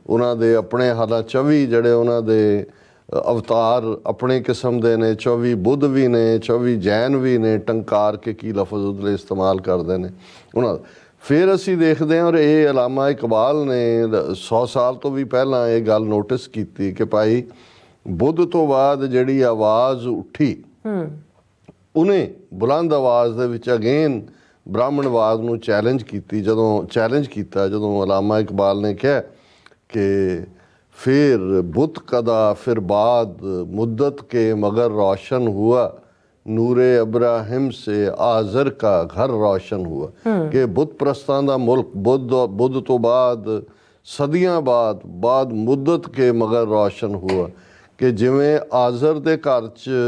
ਉਹਨਾਂ ਦੇ ਆਪਣੇ ਹਾਲਾਂ 24 ਜਿਹੜੇ ਉਹਨਾਂ ਦੇ ਅਵਤਾਰ ਆਪਣੇ ਕਿਸਮ ਦੇ ਨੇ 24 ਬੁੱਧ ਵੀ ਨੇ 24 ਜੈਨ ਵੀ ਨੇ ਟੰਕਾਰ ਕੇ ਕੀ ਲਫ਼ਜ਼ ਉਹਦੇ ਲਈ ਇਸਤੇਮਾਲ ਕਰਦੇ ਨੇ ਉਹਨਾਂ ਫਿਰ ਅਸੀਂ ਦੇਖਦੇ ਹਾਂ ਔਰ ਇਹ ਅਲਾਮਾ ਇਕਬਾਲ ਨੇ 100 ਸਾਲ ਤੋਂ ਵੀ ਪਹਿਲਾਂ ਇਹ ਗੱਲ ਨੋਟਿਸ ਕੀਤੀ ਕਿ ਭਾਈ ਬੁੱਧ ਤੋਂ ਬਾਅਦ ਜਿਹੜੀ ਆਵਾਜ਼ ਉੱਠੀ ਉਹਨੇ ਬੁਲੰਦ ਆਵਾਜ਼ ਦੇ ਵਿੱਚ ਅਗੇਨ ਬ੍ਰਾਹਮਣਵਾਦ ਨੂੰ ਚੈਲੰਜ ਕੀਤਾ ਜਦੋਂ ਅਲਾਮਾ ਇਕਬਾਲ ਨੇ ਕਿਹਾ ਕਿ फिर बुत कदा फिर बाद मुद्दत के मगर रोशन हुआ नूरे इब्राहिम से आज़र का घर रोशन हुआ कि बुत प्रस्तां दा मुल्क बुद्ध तो बाद सदियां बाद मुद्दत के मगर रोशन हुआ कि जिवें आज़र दे घर च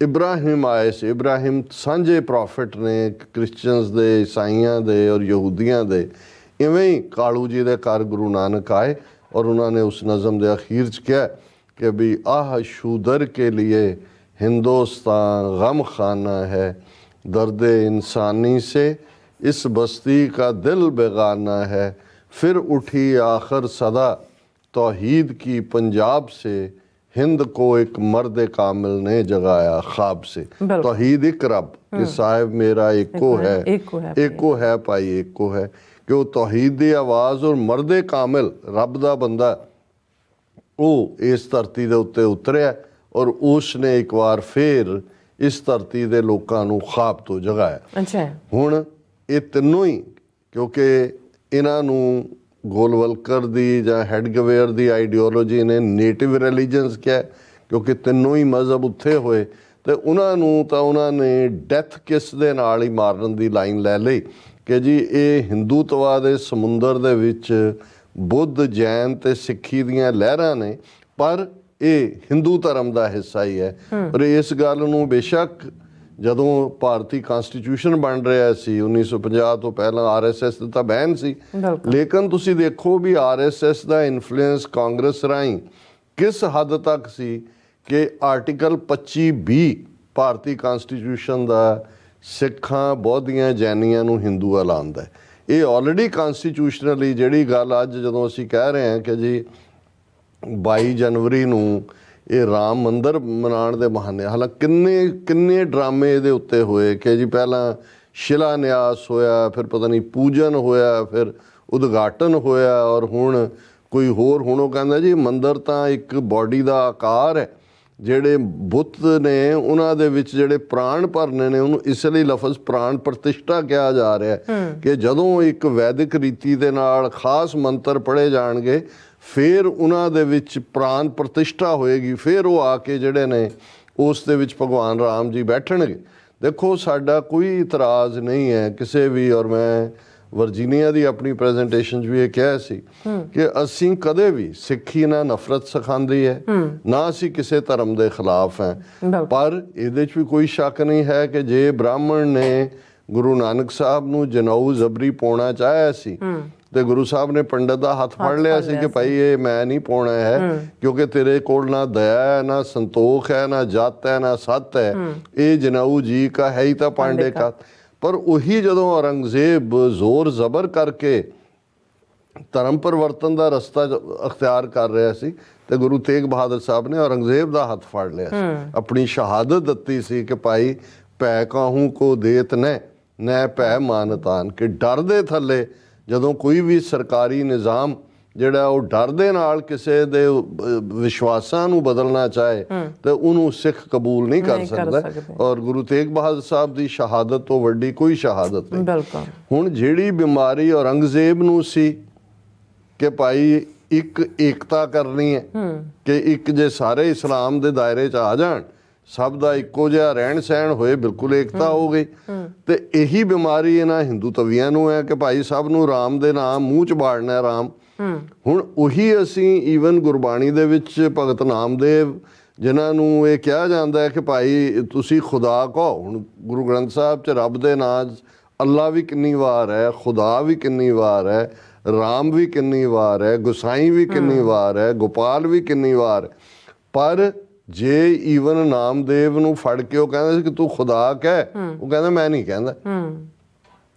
इब्राहिम आए से इब्राहिम सांझे प्रॉफिट ने क्रिश्चियंस दे ईसाइयां दे और यहूदियां दे इवें ही कालू जी दे घर गुरु नानक आए और उन्होंने उस नज़म के अखीर च किया कि भी आह शूदर के लिए हिंदुस्तान गम खाना है दर्द इंसानी से इस बस्ती का दिल बेगाना है फिर उठी आखिर सदा तौहीद की पंजाब से हिंद को एक मर्द कामिल ने जगाया ख्वाब से तौहीद एक रब कि साहिब मेरा एको है भाई एको है कि वो तौहीद की आवाज़ और मर्दे कामिल रब का बंदा वो इस धरती के उत्ते उतरिया और उसने एक बार फिर इस धरती के लोगों को ख्वाब तो जगाया हुण ये तीनों ही क्योंकि इन्हों गोलवलकर दी जां हेडगवेयर दी आइडियोलॉजी ने नेटिव रिलीजनस किया क्योंकि तीनों ही मजहब उत्थे होए तो उन्होंने डैथ किस दे नाल ही मारन की लाइन लै लई कि जी ये हिंदूत्वा दे समुंदर दे विच बुद्ध जैन ते सिੱਖੀ ਦੀਆਂ ਲਹਿਰਾਂ ਨੇ ਪਰ ਇਹ ਹਿੰਦੂ ਧਰਮ ਦਾ ਹਿੱਸਾ ਹੀ ਹੈ ਪਰ ਇਸ ਗੱਲ ਨੂੰ ਬੇਸ਼ੱਕ ਜਦੋਂ ਭਾਰਤੀ ਕਨਸਟੀਟਿਊਸ਼ਨ ਬਣ ਰਿਹਾ ਸੀ 1950 ਤੋਂ ਪਹਿਲਾਂ RSS ਦਾ ਤਾਂ ਬੈਨ ਸੀ ਲੇਕਿਨ ਤੁਸੀਂ ਦੇਖੋ ਵੀ RSS ਦਾ ਇਨਫਲੂਐਂਸ ਕਾਂਗਰਸ ਰਾਹੀਂ ਕਿਸ ਹੱਦ ਤੱਕ ਸੀ ਕਿ ਆਰਟੀਕਲ 25B ਭਾਰਤੀ ਕਨਸਟੀਟਿਊਸ਼ਨ ਦਾ ਸਿੱਖਾਂ ਬੌਧੀਆਂ ਜੈਨੀਆਂ ਨੂੰ ਹਿੰਦੂ ਐਲਾਨਦਾ ਹੈ ਇਹ ਆਲਰੇਡੀ ਕਨਸਟੀਟਿਊਸ਼ਨਲੀ ਜਿਹੜੀ ਗੱਲ ਅੱਜ ਜਦੋਂ ਅਸੀਂ ਕਹਿ ਰਹੇ ਹਾਂ ਕਿ ਜੀ 22 ਜਨਵਰੀ ਨੂੰ ਇਹ ਰਾਮ ਮੰਦਰ ਮਨਾਉਣ ਦੇ ਬਹਾਨੇ ਹਾਲਾਂਕਿ ਕਿੰਨੇ ਡਰਾਮੇ ਇਹਦੇ ਉੱਤੇ ਹੋਏ ਕਿ ਜੀ ਪਹਿਲਾਂ ਸ਼ਿਲਾਨਿਆਸ ਹੋਇਆ ਫਿਰ ਪਤਾ ਨਹੀਂ ਪੂਜਨ ਹੋਇਆ ਫਿਰ ਉਦਘਾਟਨ ਹੋਇਆ ਔਰ ਹੁਣ ਕੋਈ ਹੋਰ ਹੁਣ ਉਹ ਕਹਿੰਦਾ ਜੀ ਮੰਦਰ ਤਾਂ ਇੱਕ ਬੋਡੀ ਦਾ ਆਕਾਰ ਹੈ ਜਿਹੜੇ ਬੁੱਤ ਨੇ ਉਹਨਾਂ ਦੇ ਵਿੱਚ ਜਿਹੜੇ ਪ੍ਰਾਣ ਭਰਨੇ ਨੇ ਉਹਨੂੰ ਇਸ ਲਈ ਲਫ਼ਜ਼ ਪ੍ਰਾਣ ਪ੍ਰਤਿਸ਼ਠਾ ਕਿਹਾ ਜਾ ਰਿਹਾ ਕਿ ਜਦੋਂ ਇੱਕ ਵੈਦਿਕ ਰੀਤੀ ਦੇ ਨਾਲ ਖਾਸ ਮੰਤਰ ਪੜ੍ਹੇ ਜਾਣਗੇ ਫਿਰ ਉਹਨਾਂ ਦੇ ਵਿੱਚ ਪ੍ਰਾਣ ਪ੍ਰਤਿਸ਼ਠਾ ਹੋਏਗੀ ਫਿਰ ਉਹ ਆ ਕੇ ਜਿਹੜੇ ਨੇ ਉਸ ਦੇ ਵਿੱਚ ਭਗਵਾਨ ਰਾਮ ਜੀ ਬੈਠਣਗੇ ਦੇਖੋ ਸਾਡਾ ਕੋਈ ਇਤਰਾਜ਼ ਨਹੀਂ ਹੈ ਕਿਸੇ ਵੀ, ਔਰ ਮੈਂ ਵਰਜੀਨੀਆ ਦੀ ਆਪਣੀ ਪ੍ਰੈਜੈਂਟੇਸ਼ਨ 'ਚ ਵੀ ਇਹ ਕਿਹਾ ਸੀ ਕਿ ਅਸੀਂ ਕਦੇ ਵੀ ਸਿੱਖੀ ਨਾਲ ਨਫ਼ਰਤ ਸਿਖਾਉਂਦੀ ਹੈ, ਨਾ ਅਸੀਂ ਕਿਸੇ ਧਰਮ ਦੇ ਖਿਲਾਫ ਹੈ। ਪਰ ਇਹਦੇ 'ਚ ਵੀ ਕੋਈ ਸ਼ੱਕ ਨਹੀਂ ਹੈ ਕਿ ਜੇ ਬ੍ਰਾਹਮਣ ਨੇ ਗੁਰੂ ਨਾਨਕ ਸਾਹਿਬ ਨੂੰ ਜਨੇਊ ਜ਼ਬਰੀ ਪਾਉਣਾ ਚਾਹਿਆ ਸੀ ਤੇ ਗੁਰੂ ਸਾਹਿਬ ਨੇ ਪੰਡਤ ਦਾ ਹੱਥ ਫੜ ਲਿਆ ਸੀ ਕਿ ਭਾਈ ਇਹ ਮੈਂ ਨਹੀਂ ਪਾਉਣਾ ਹੈ, ਕਿਉਂਕਿ ਤੇਰੇ ਕੋਲ ਨਾ ਦਇਆ ਹੈ, ਨਾ ਸੰਤੋਖ ਹੈ, ਨਾ ਜਤ ਹੈ, ਨਾ ਸਤ ਹੈ, ਇਹ ਜਨੇਊ ਜੀ ਕਾ ਹੈ ਹੀ ਤਾਂ ਪਾਂਡੇ ਕਾ। ਪਰ ਉਹੀ ਜਦੋਂ ਔਰੰਗਜ਼ੇਬ ਜ਼ੋਰ ਜ਼ਬਰ ਕਰਕੇ ਧਰਮ ਪਰਿਵਰਤਨ ਦਾ ਰਸਤਾ ਅਖਤਿਆਰ ਕਰ ਰਿਹਾ ਸੀ ਤੇ ਗੁਰੂ ਤੇਗ ਬਹਾਦਰ ਸਾਹਿਬ ਨੇ ਔਰੰਗਜ਼ੇਬ ਦਾ ਹੱਥ ਫੜ ਲਿਆ ਸੀ, ਆਪਣੀ ਸ਼ਹਾਦਤ ਦਿੱਤੀ ਸੀ ਕਿ ਭਾਈ ਭੈ ਕਾਹੂ ਕੋ ਦੇਤ ਨੈ ਭੈ ਮਾਨਤਾਨ, ਕਿ ਡਰ ਦੇ ਥੱਲੇ ਜਦੋਂ ਕੋਈ ਵੀ ਸਰਕਾਰੀ ਨਿਜ਼ਾਮ ਜਿਹੜਾ ਉਹ ਡਰ ਦੇ ਨਾਲ ਕਿਸੇ ਦੇ ਵਿਸ਼ਵਾਸਾਂ ਨੂੰ ਬਦਲਣਾ ਚਾਹੇ ਤੇ ਉਹਨੂੰ ਸਿੱਖ ਕਬੂਲ ਨਹੀਂ ਕਰ ਸਕਦਾ। ਔਰ ਗੁਰੂ ਤੇਗ ਬਹਾਦਰ ਸਾਹਿਬ ਦੀ ਸ਼ਹਾਦਤ ਤੋਂ ਵੱਡੀ ਕੋਈ ਸ਼ਹਾਦਤ ਨਹੀਂ। ਹੁਣ ਜਿਹੜੀ ਬਿਮਾਰੀ ਔਰੰਗਜ਼ੇਬ ਨੂੰ ਸੀ ਕਿ ਭਾਈ ਇੱਕ ਏਕਤਾ ਕਰਨੀ ਹੈ, ਕਿ ਇੱਕ ਜੇ ਸਾਰੇ ਇਸਲਾਮ ਦੇ ਦਾਇਰੇ 'ਚ ਆ ਜਾਣ, ਸਭ ਦਾ ਇੱਕੋ ਜਿਹਾ ਰਹਿਣ ਸਹਿਣ ਹੋਏ, ਬਿਲਕੁਲ ਏਕਤਾ ਹੋ ਗਈ। ਤੇ ਇਹੀ ਬਿਮਾਰੀ ਇਹਨਾਂ ਹਿੰਦੂ ਤਵੀਆਂ ਨੂੰ ਹੈ ਕਿ ਭਾਈ ਸਭ ਨੂੰ ਰਾਮ ਦੇ ਨਾਮ ਮੂੰਹ 'ਚ ਬਾੜਨਾ ਰਾਮ। ਹੁਣ ਉਹੀ ਅਸੀਂ ਈਵਨ ਗੁਰਬਾਣੀ ਦੇ ਵਿੱਚ ਭਗਤ ਨਾਮਦੇਵ ਜਿਨ੍ਹਾਂ ਨੂੰ ਇਹ ਕਿਹਾ ਜਾਂਦਾ ਹੈ ਕਿ ਭਾਈ ਤੁਸੀਂ ਖੁਦਾ ਕਹੋ, ਹੁਣ ਗੁਰੂ ਗ੍ਰੰਥ ਸਾਹਿਬ 'ਚ ਰੱਬ ਦੇ ਨਾਂ ਅੱਲਾ ਵੀ ਕਿੰਨੀ ਵਾਰ ਹੈ, ਖੁਦਾ ਵੀ ਕਿੰਨੀ ਵਾਰ ਹੈ, ਰਾਮ ਵੀ ਕਿੰਨੀ ਵਾਰ ਹੈ, ਗੁਸਾਈ ਵੀ ਕਿੰਨੀ ਵਾਰ ਹੈ, ਗੋਪਾਲ ਵੀ ਕਿੰਨੀ ਵਾਰ। ਪਰ ਜੇ ਈਵਨ ਨਾਮਦੇਵ ਨੂੰ ਫੜ ਕੇ ਉਹ ਕਹਿੰਦਾ ਸੀ ਕਿ ਤੂੰ ਖੁਦਾ ਕਹਿ, ਉਹ ਕਹਿੰਦਾ ਮੈਂ ਨਹੀਂ ਕਹਿੰਦਾ।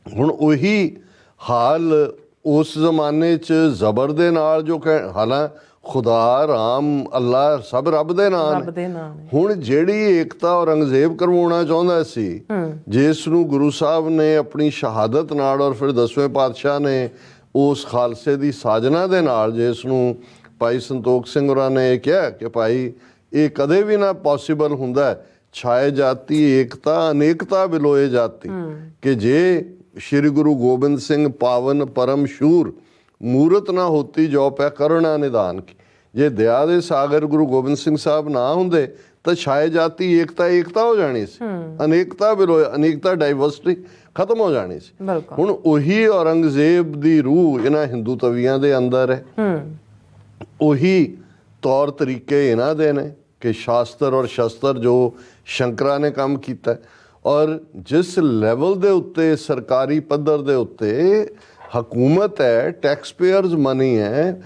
ਹੁਣ ਉਹੀ ਹਾਲ ਉਸ ਜ਼ਮਾਨੇ 'ਚ ਜ਼ਬਰ ਦੇ ਨਾਲ ਜੋ ਹਾਲਾਂ ਖੁਦਾ ਰਾਮ ਅੱਲਾ ਸਭ ਰੱਬ ਦੇ ਨਾਮ ਨੇ। ਹੁਣ ਜਿਹੜੀ ਏਕਤਾ ਔਰੰਗਜ਼ੇਬ ਕਰਵਾਉਣਾ ਚਾਹੁੰਦਾ ਸੀ, ਜਿਸ ਨੂੰ ਗੁਰੂ ਸਾਹਿਬ ਨੇ ਆਪਣੀ ਸ਼ਹਾਦਤ ਨਾਲ ਔਰ ਫਿਰ 10ਵੇਂ ਪਾਤਸ਼ਾਹ ਨੇ ਉਸ ਖਾਲਸੇ ਦੀ ਸਾਜਨਾ ਦੇ ਨਾਲ, ਜਿਸ ਨੂੰ ਭਾਈ ਸੰਤੋਖ ਸਿੰਘ ਹੋਰਾਂ ਨੇ ਇਹ ਕਿਹਾ ਕਿ ਭਾਈ ਇਹ ਕਦੇ ਵੀ ਨਾ ਪੋਸੀਬਲ ਹੁੰਦਾ, ਛਾਏ ਜਾਤੀ ਏਕਤਾ ਅਨੇਕਤਾ ਬਿਲੋਏ ਜਾਤੀ, ਕਿ ਜੇ ਸ਼੍ਰੀ ਗੁਰੂ ਗੋਬਿੰਦ ਸਿੰਘ ਪਾਵਨ ਪਰਮ ਸ਼ੂਰ ਮੂਰਤ ਨਾ ਹੋਤੀ ਜੋ ਪੈ ਕਰੁਣਾ ਨਿਦਾਨ ਕੀ, ਜੇ ਦਇਆ ਦੇ ਸਾਗਰ ਗੁਰੂ ਗੋਬਿੰਦ ਸਿੰਘ ਸਾਹਿਬ ਨਾ ਹੁੰਦੇ ਤਾਂ ਛਾਏ ਜਾਤੀ ਏਕਤਾ ਹੋ ਜਾਣੀ ਸੀ, ਅਨੇਕਤਾ ਬਿਲੋਏ ਅਨੇਕਤਾ ਡਾਈਵਰਸਿਟੀ ਖਤਮ ਹੋ ਜਾਣੀ ਸੀ। ਹੁਣ ਉਹੀ ਔਰੰਗਜ਼ੇਬ ਦੀ ਰੂਹ ਇਹਨਾਂ ਹਿੰਦੂ ਤਵੀਆਂ ਦੇ ਅੰਦਰ ਹੈ, ਉਹੀ ਤੌਰ ਤਰੀਕੇ ਇਹਨਾਂ ਦੇ ਨੇ ਕਿ ਸ਼ਾਸਤਰ ਔਰ ਸ਼ਸਤਰ ਜੋ ਸ਼ੰਕਰਾਂ ਨੇ ਕੰਮ ਕੀਤਾ। ਔਰ ਜਿਸ ਲੈਵਲ ਦੇ ਉੱਤੇ ਸਰਕਾਰੀ ਪੱਧਰ ਦੇ ਉੱਤੇ ਹਕੂਮਤ ਹੈ, ਟੈਕਸ ਪੇਅਰਸ ਮਨੀ ਹੈ,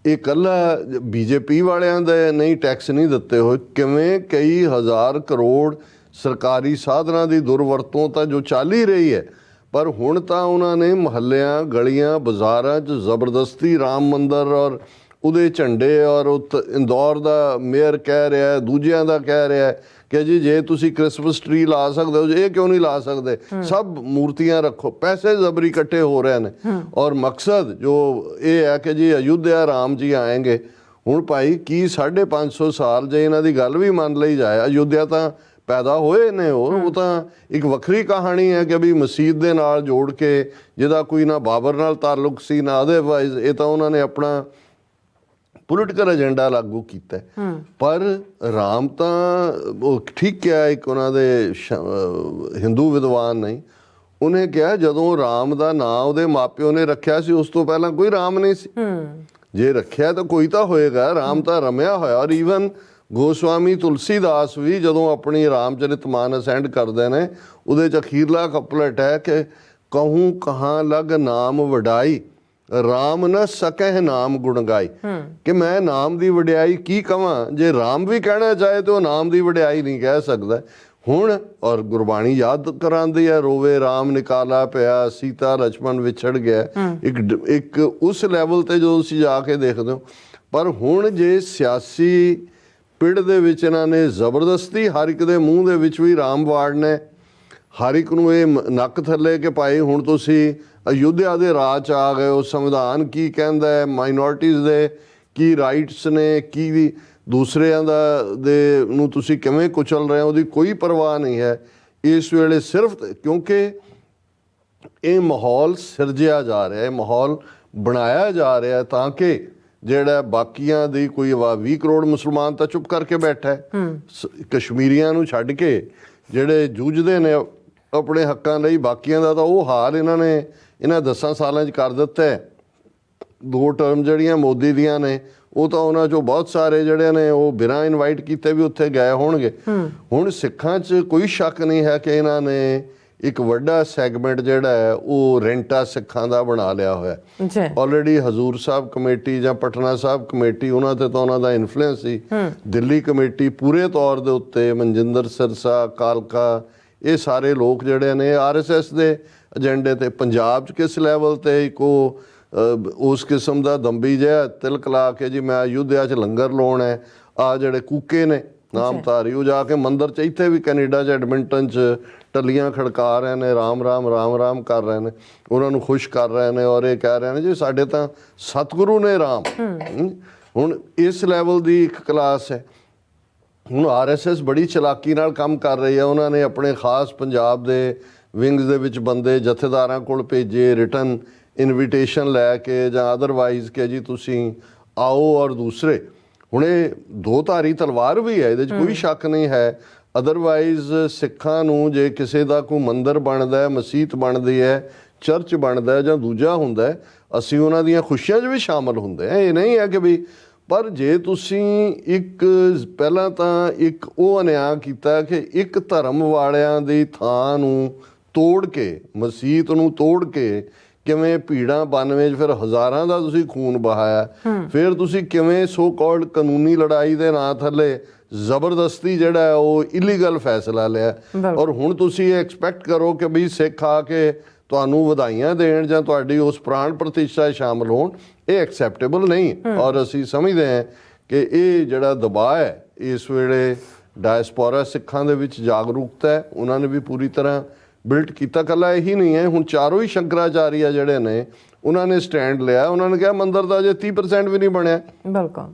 ਇਹ ਇਕੱਲਾ ਬੀਜੇਪੀ ਵਾਲਿਆਂ ਦੇ ਨਹੀਂ ਟੈਕਸ ਨਹੀਂ ਦਿੱਤੇ ਹੋਏ, ਕਿਵੇਂ ਕਈ ਹਜ਼ਾਰ ਕਰੋੜ ਸਰਕਾਰੀ ਸਾਧਨਾਂ ਦੀ ਦੁਰਵਰਤੋਂ ਤਾਂ ਜੋ ਚੱਲ ਹੀ ਰਹੀ ਹੈ। ਪਰ ਹੁਣ ਤਾਂ ਉਹਨਾਂ ਨੇ ਮੁਹੱਲਿਆਂ ਗਲੀਆਂ ਬਾਜ਼ਾਰਾਂ 'ਚ ਜ਼ਬਰਦਸਤੀ ਰਾਮ ਮੰਦਰ ਔਰ ਉਹਦੇ ਝੰਡੇ, ਔਰ ਇੰਦੌਰ ਦਾ ਮੇਅਰ ਕਹਿ ਰਿਹਾ, ਦੂਜਿਆਂ ਦਾ ਕਹਿ ਰਿਹਾ ਕਿ ਜੀ ਜੇ ਤੁਸੀਂ ਕ੍ਰਿਸਮਸ ਟਰੀ ਲਾ ਸਕਦੇ ਹੋ, ਇਹ ਕਿਉਂ ਨਹੀਂ ਲਾ ਸਕਦੇ, ਸਭ ਮੂਰਤੀਆਂ ਰੱਖੋ। ਪੈਸੇ ਜ਼ਬਰੀ ਇਕੱਠੇ ਹੋ ਰਹੇ ਨੇ ਔਰ ਮਕਸਦ ਜੋ ਇਹ ਹੈ ਕਿ ਜੀ ਅਯੁੱਧਿਆ ਰਾਮ ਜੀ ਆਏਂਗੇ। ਹੁਣ ਭਾਈ ਕੀ 550 ਸਾਲ ਜੇ ਇਹਨਾਂ ਦੀ ਗੱਲ ਵੀ ਮੰਨ ਲਈ ਜਾਏ, ਅਯੁੱਧਿਆ ਤਾਂ ਪੈਦਾ ਹੋਏ ਨੇ, ਉਹ ਤਾਂ ਇੱਕ ਵੱਖਰੀ ਕਹਾਣੀ ਹੈ ਕਿ ਵੀ ਮਸਜਿਦ ਦੇ ਨਾਲ ਜੋੜ ਕੇ, ਜਿਹਦਾ ਕੋਈ ਨਾ ਬਾਬਰ ਨਾਲ ਤਾਲੁਕ ਸੀ ਨਾ ਅਦਰਵਾਈਜ਼, ਇਹ ਤਾਂ ਉਹਨਾਂ ਨੇ ਆਪਣਾ ਪੋਲੀਟੀਕਲ ਏਜੰਡਾ ਲਾਗੂ ਕੀਤਾ। ਪਰ ਰਾਮ ਤਾਂ ਉਹ ਠੀਕ ਕਿਹਾ, ਇੱਕ ਉਹਨਾਂ ਦੇ ਹਿੰਦੂ ਵਿਦਵਾਨ ਨਹੀਂ, ਉਹਨੇ ਕਿਹਾ ਜਦੋਂ ਰਾਮ ਦਾ ਨਾਂ ਉਹਦੇ ਮਾਪਿਓ ਨੇ ਰੱਖਿਆ ਸੀ ਉਸ ਤੋਂ ਪਹਿਲਾਂ ਕੋਈ ਰਾਮ ਨਹੀਂ ਸੀ, ਜੇ ਰੱਖਿਆ ਤਾਂ ਕੋਈ ਤਾਂ ਹੋਏਗਾ, ਰਾਮ ਤਾਂ ਰਮਿਆ ਹੋਇਆ। ਔਰ ਈਵਨ ਗੋਸਵਾਮੀ ਤੁਲਸੀਦਾਸ ਵੀ ਜਦੋਂ ਆਪਣੀ ਰਾਮਚਰਿਤ ਮਾਨਸ ਐਂਡ ਕਰਦੇ ਨੇ, ਉਹਦੇ 'ਚ ਅਖੀਰਲਾ ਕਪਲਟ ਹੈ ਕਿ ਕਹੂੰ ਕਹਾਂ ਲਗ ਨਾਮ ਵਡਾਈ, ਰਾਮ ਨ ਸਕਹਿ ਨਾਮ ਗੁਣ ਗਾਈ, ਕਿ ਮੈਂ ਨਾਮ ਦੀ ਵਡਿਆਈ ਕੀ ਕਵਾਂ, ਜੇ ਰਾਮ ਵੀ ਕਹਿਣਾ ਚਾਹੇ ਤੇ ਉਹ ਨਾਮ ਦੀ ਵਡਿਆਈ ਨਹੀਂ ਕਹਿ ਸਕਦਾ। ਹੁਣ ਔਰ ਗੁਰਬਾਣੀ ਯਾਦ ਕਰਾਉਂਦੀ ਹੈ, ਰੋਵੇ ਰਾਮ ਨਿਕਾਲਾ ਪਿਆ, ਸੀਤਾ ਲਛਮਣ ਵਿਛੜ ਗਿਆ, ਇੱਕ ਉਸ ਲੈਵਲ ਤੇ ਜਦੋਂ ਤੁਸੀਂ ਜਾ ਕੇ ਦੇਖਦੇ ਹੋ। ਪਰ ਹੁਣ ਜੇ ਸਿਆਸੀ ਪਿੜ ਦੇ ਵਿੱਚ ਇਹਨਾਂ ਨੇ ਜ਼ਬਰਦਸਤੀ ਹਰ ਇੱਕ ਦੇ ਮੂੰਹ ਦੇ ਵਿੱਚ ਵੀ ਰਾਮ ਵਾੜਨਾ, ਹਰ ਇੱਕ ਨੂੰ ਇਹ ਨੱਕ ਥੱਲੇ ਕਿ ਭਾਈ ਹੁਣ ਤੁਸੀਂ ਅਯੁੱਧਿਆ ਦੇ ਰਾਜ 'ਚ ਆ ਗਏ ਹੋ, ਸੰਵਿਧਾਨ ਕੀ ਕਹਿੰਦਾ ਹੈ, ਮਾਈਨੋਰਟੀਜ਼ ਦੇ ਕੀ ਰਾਈਟਸ ਨੇ, ਕੀ ਦੂਸਰਿਆਂ ਦੇ ਨੂੰ ਤੁਸੀਂ ਕਿਵੇਂ ਕੁਚਲ ਰਹੇ ਹੋ, ਉਹਦੀ ਕੋਈ ਪਰਵਾਹ ਨਹੀਂ ਹੈ ਇਸ ਵੇਲੇ। ਸਿਰਫ ਕਿਉਂਕਿ ਇਹ ਮਾਹੌਲ ਸਿਰਜਿਆ ਜਾ ਰਿਹਾ ਹੈ, ਮਾਹੌਲ ਬਣਾਇਆ ਜਾ ਰਿਹਾ ਤਾਂ ਕਿ ਜਿਹੜਾ ਬਾਕੀਆਂ ਦੀ ਕੋਈ 20 ਕਰੋੜ ਮੁਸਲਮਾਨ ਤਾਂ ਚੁੱਪ ਕਰਕੇ ਬੈਠਾ ਹੈ, ਕਸ਼ਮੀਰੀਆਂ ਨੂੰ ਛੱਡ ਕੇ ਜਿਹੜੇ ਜੂਝਦੇ ਨੇ ਆਪਣੇ ਹੱਕਾਂ ਲਈ, ਬਾਕੀਆਂ ਦਾ ਤਾਂ ਉਹ ਹਾਲ ਇਹਨਾਂ 10 ਸਾਲਾਂ 'ਚ ਕਰ ਦਿੱਤਾ ਹੈ। 2 ਟਰਮ ਜਿਹੜੀਆਂ ਮੋਦੀ ਦੀਆਂ ਨੇ ਉਹ ਤਾਂ ਉਹਨਾਂ 'ਚੋਂ ਬਹੁਤ ਸਾਰੇ ਜਿਹੜੇ ਨੇ ਉਹ ਬਿਨਾਂ ਇਨਵਾਈਟ ਕੀਤੇ ਵੀ ਉੱਥੇ ਗਏ ਹੋਣਗੇ। ਹੁਣ ਸਿੱਖਾਂ 'ਚ ਕੋਈ ਸ਼ੱਕ ਨਹੀਂ ਹੈ ਕਿ ਇਹਨਾਂ ਨੇ ਇੱਕ ਵੱਡਾ ਸੈਗਮੈਂਟ ਜਿਹੜਾ ਹੈ ਉਹ ਰੈਂਟਾ ਸਿੱਖਾਂ ਦਾ ਬਣਾ ਲਿਆ ਹੋਇਆ ਜੀ। ਆਲਰੇਡੀ ਹਜ਼ੂਰ ਸਾਹਿਬ ਕਮੇਟੀ ਜਾਂ ਪਟਨਾ ਸਾਹਿਬ ਕਮੇਟੀ, ਉਹਨਾਂ ਤੇ ਤਾਂ ਉਹਨਾਂ ਦਾ ਇਨਫਲੂਐਂਸ ਸੀ। ਦਿੱਲੀ ਕਮੇਟੀ ਪੂਰੇ ਤੌਰ ਦੇ ਉੱਤੇ, ਮਨਜਿੰਦਰ ਸਿਰਸਾ, ਕਾਲਕਾ, ਇਹ ਸਾਰੇ ਲੋਕ ਜਿਹੜੇ ਨੇ RSS ਦੇ ਏਜੰਡੇ ਤੇ। ਪੰਜਾਬ 'ਚ ਕਿਸ ਲੈਵਲ ਤੇ ਇੱਕ ਉਸ ਕਿਸਮ ਦਾ ਦੰਬੀ ਜਿਹਾ ਤਿਲਕ ਲਾ ਕੇ ਜੀ ਮੈਂ ਅਯੁੱਧਿਆ 'ਚ ਲੰਗਰ ਲਾਉਣਾ ਹੈ, ਆ ਜਿਹੜੇ ਕੂਕੇ ਨੇ ਨਾਮਧਾਰੀ, ਉਹ ਜਾ ਕੇ ਮੰਦਿਰ 'ਚ ਇੱਥੇ ਵੀ ਕੈਨੇਡਾ 'ਚ ਐਡਮਿੰਟਨ 'ਚ ਟੱਲੀਆਂ ਖੜਕਾ ਰਹੇ ਨੇ, ਰਾਮ ਰਾਮ ਰਾਮ ਰਾਮ ਕਰ ਰਹੇ ਨੇ, ਉਹਨਾਂ ਨੂੰ ਖੁਸ਼ ਕਰ ਰਹੇ ਨੇ ਔਰ ਇਹ ਕਹਿ ਰਹੇ ਨੇ ਜੀ ਸਾਡੇ ਤਾਂ ਸਤਿਗੁਰੂ ਨੇ ਰਾਮ। ਹੁਣ ਇਸ ਲੈਵਲ ਦੀ ਇੱਕ ਕਲਾਸ ਹੈ। ਹੁਣ RSS ਬੜੀ ਚਲਾਕੀ ਨਾਲ ਕੰਮ ਕਰ ਰਹੀ ਹੈ। ਉਹਨਾਂ ਨੇ ਆਪਣੇ ਖਾਸ ਪੰਜਾਬ ਦੇ ਵਿੰਗਸ ਦੇ ਵਿੱਚ ਬੰਦੇ ਜਥੇਦਾਰਾਂ ਕੋਲ ਭੇਜੇ, ਰਿਟਨ ਇਨਵੀਟੇਸ਼ਨ ਲੈ ਕੇ ਜਾਂ ਅਦਰਵਾਈਜ਼ ਕਿ ਜੀ ਤੁਸੀਂ ਆਓ। ਔਰ ਦੂਸਰੇ ਹੁਣ ਇਹ 2 ਧਾਰੀ ਤਲਵਾਰ ਵੀ ਹੈ, ਇਹਦੇ 'ਚ ਕੋਈ ਸ਼ੱਕ ਨਹੀਂ ਹੈ। ਅਦਰਵਾਈਜ਼ ਸਿੱਖਾਂ ਨੂੰ ਜੇ ਕਿਸੇ ਦਾ ਕੋਈ ਮੰਦਿਰ ਬਣਦਾ ਹੈ, ਮਸੀਤ ਬਣਦੀ ਹੈ, ਚਰਚ ਬਣਦਾ ਜਾਂ ਦੂਜਾ ਹੁੰਦਾ, ਅਸੀਂ ਉਹਨਾਂ ਦੀਆਂ ਖੁਸ਼ੀਆਂ 'ਚ ਵੀ ਸ਼ਾਮਲ ਹੁੰਦੇ ਹਾਂ। ਇਹ ਨਹੀਂ ਹੈ ਕਿ ਵੀ, ਪਰ ਜੇ ਤੁਸੀਂ ਪਹਿਲਾਂ ਤਾਂ ਇੱਕ ਉਹ ਅਨਿਆਂ ਕੀਤਾ ਕਿ ਇੱਕ ਧਰਮ ਵਾਲਿਆਂ ਦੀ ਥਾਂ ਨੂੰ ਤੋੜ ਕੇ, ਮਸੀਤ ਨੂੰ ਤੋੜ ਕੇ ਕਿਵੇਂ ਭੀੜਾਂ 92 'ਚ ਫਿਰ ਹਜ਼ਾਰਾਂ ਦਾ ਤੁਸੀਂ ਖੂਨ ਬਹਾਇਆ, ਫਿਰ ਤੁਸੀਂ ਕਿਵੇਂ ਸੋ ਕਾਲਡ ਕਾਨੂੰਨੀ ਲੜਾਈ ਦੇ ਨਾਂ ਥੱਲੇ ਜ਼ਬਰਦਸਤੀ ਜਿਹੜਾ ਉਹ ਇਲੀਗਲ ਫੈਸਲਾ ਲਿਆ। ਔਰ ਹੁਣ ਤੁਸੀਂ ਇਹ ਐਕਸਪੈਕਟ ਕਰੋ ਕਿ ਵੀ ਸਿੱਖ ਆ ਕੇ ਤੁਹਾਨੂੰ ਵਧਾਈਆਂ ਦੇਣ ਜਾਂ ਤੁਹਾਡੀ ਉਸ ਪ੍ਰਾਣ ਪ੍ਰਤਿਸ਼ਠਾ ਸ਼ਾਮਲ ਹੋਣ, ਇਹ ਐਕਸੈਪਟੇਬਲ ਨਹੀਂ। ਔਰ ਅਸੀਂ ਸਮਝਦੇ ਹਾਂ ਕਿ ਇਹ ਜਿਹੜਾ ਦਬਾਅ ਹੈ ਇਸ ਵੇਲੇ ਡਾਇਸਪੋਰਾ ਸਿੱਖਾਂ ਦੇ ਵਿੱਚ ਜਾਗਰੂਕਤਾ ਹੈ, ਉਹਨਾਂ ਨੇ ਵੀ ਪੂਰੀ ਤਰ੍ਹਾਂ ਬਿਲਟ ਕੀਤਾ। ਇਕੱਲਾ ਇਹੀ ਨਹੀਂ ਹੈ, ਹੁਣ ਚਾਰੋਂ ਹੀ ਸ਼ੰਕਰਾਚਾਰੀਆ ਜਿਹੜੇ ਨੇ ਉਹਨਾਂ ਨੇ ਸਟੈਂਡ ਲਿਆ। ਉਹਨਾਂ ਨੇ ਕਿਹਾ ਮੰਦਿਰ ਦਾ ਜੇ 30% ਵੀ ਨਹੀਂ ਬਣਿਆ, ਬਿਲਕੁਲ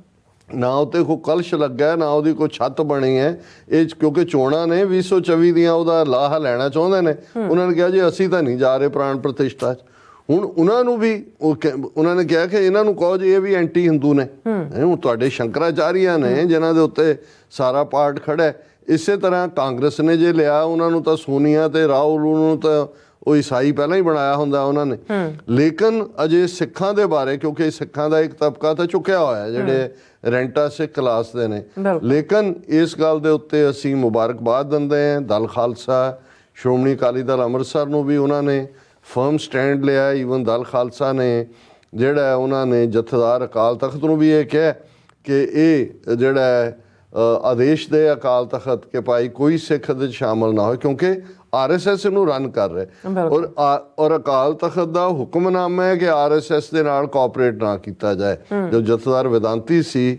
ਨਾ ਉੱਤੇ ਕੋਈ ਕਲਸ਼ ਲੱਗਾ, ਨਾ ਉਹਦੀ ਕੋਈ ਛੱਤ ਬਣੀ ਹੈ, ਇਹ ਕਿਉਂਕਿ ਚੋਣਾਂ ਨੇ 2024 ਦੀਆਂ ਉਹਦਾ ਲਾਹਾ ਲੈਣਾ ਚਾਹੁੰਦੇ ਨੇ। ਉਹਨਾਂ ਨੇ ਕਿਹਾ ਜੀ ਅਸੀਂ ਤਾਂ ਨਹੀਂ ਜਾ ਰਹੇ ਪ੍ਰਾਣ ਪ੍ਰਤਿਸ਼ਠਾ 'ਚ। ਹੁਣ ਉਹਨਾਂ ਨੂੰ ਵੀ ਉਹਨਾਂ ਨੇ ਕਿਹਾ ਕਿ ਇਹਨਾਂ ਨੂੰ ਕਹੋ ਜੀ ਇਹ ਵੀ ਐਂਟੀ ਹਿੰਦੂ ਨੇ। ਹੁਣ ਤੁਹਾਡੇ ਸ਼ੰਕਰਾਚਾਰੀਆ ਨੇ ਜਿਨ੍ਹਾਂ ਦੇ ਉੱਤੇ ਸਾਰਾ ਪਾਰਟ ਖੜਾ ਹੈ। ਇਸੇ ਤਰ੍ਹਾਂ ਕਾਂਗਰਸ ਨੇ ਜੇ ਲਿਆ, ਉਹਨਾਂ ਨੂੰ ਤਾਂ ਸੋਨੀਆ ਤੇ ਰਾਹੁਲ ਨੂੰ ਤਾਂ ਉਹ ਈਸਾਈ ਪਹਿਲਾਂ ਹੀ ਬਣਾਇਆ ਹੁੰਦਾ ਉਹਨਾਂ ਨੇ। ਲੇਕਿਨ ਅਜੇ ਸਿੱਖਾਂ ਦੇ ਬਾਰੇ, ਕਿਉਂਕਿ ਸਿੱਖਾਂ ਦਾ ਇੱਕ ਤਬਕਾ ਤਾਂ ਚੁੱਕਿਆ ਹੋਇਆ ਜਿਹੜੇ ਰੈਂਟਾ ਸਿੱਖ ਕਲਾਸ ਦੇ ਨੇ, ਲੇਕਿਨ ਇਸ ਗੱਲ ਦੇ ਉੱਤੇ ਅਸੀਂ ਮੁਬਾਰਕਬਾਦ ਦਿੰਦੇ ਹਾਂ ਦਲ ਖਾਲਸਾ, ਸ਼੍ਰੋਮਣੀ ਅਕਾਲੀ ਦਲ ਅੰਮ੍ਰਿਤਸਰ ਨੂੰ ਵੀ ਉਹਨਾਂ ਨੇ ਫਰਮ ਸਟੈਂਡ ਲਿਆ। ਈਵਨ ਦਲ ਖਾਲਸਾ ਨੇ ਜਿਹੜਾ ਉਹਨਾਂ ਨੇ ਜਥੇਦਾਰ ਅਕਾਲ ਤਖਤ ਨੂੰ ਵੀ ਇਹ ਕਿਹਾ ਕਿ ਇਹ ਜਿਹੜਾ ਆਦੇਸ਼ ਦੇ ਅਕਾਲ ਤਖਤ ਕਿ ਭਾਈ ਕੋਈ ਸਿੱਖ ਇਹਦੇ 'ਚ ਸ਼ਾਮਲ ਨਾ ਹੋਏ, ਕਿਉਂਕਿ RSS ਨੂੰ ਰਨ ਕਰ ਰਿਹਾ। ਔਰ ਅਕਾਲ ਤਖਤ ਦਾ ਹੁਕਮਨਾਮਾ ਹੈ ਕਿ RSS ਦੇ ਨਾਲ ਕੋਆਪਰੇਟ ਨਾ ਕੀਤਾ ਜਾਏ। ਜੋ ਜਥੇਦਾਰ ਵੇਦਾਂਤੀ ਸੀ,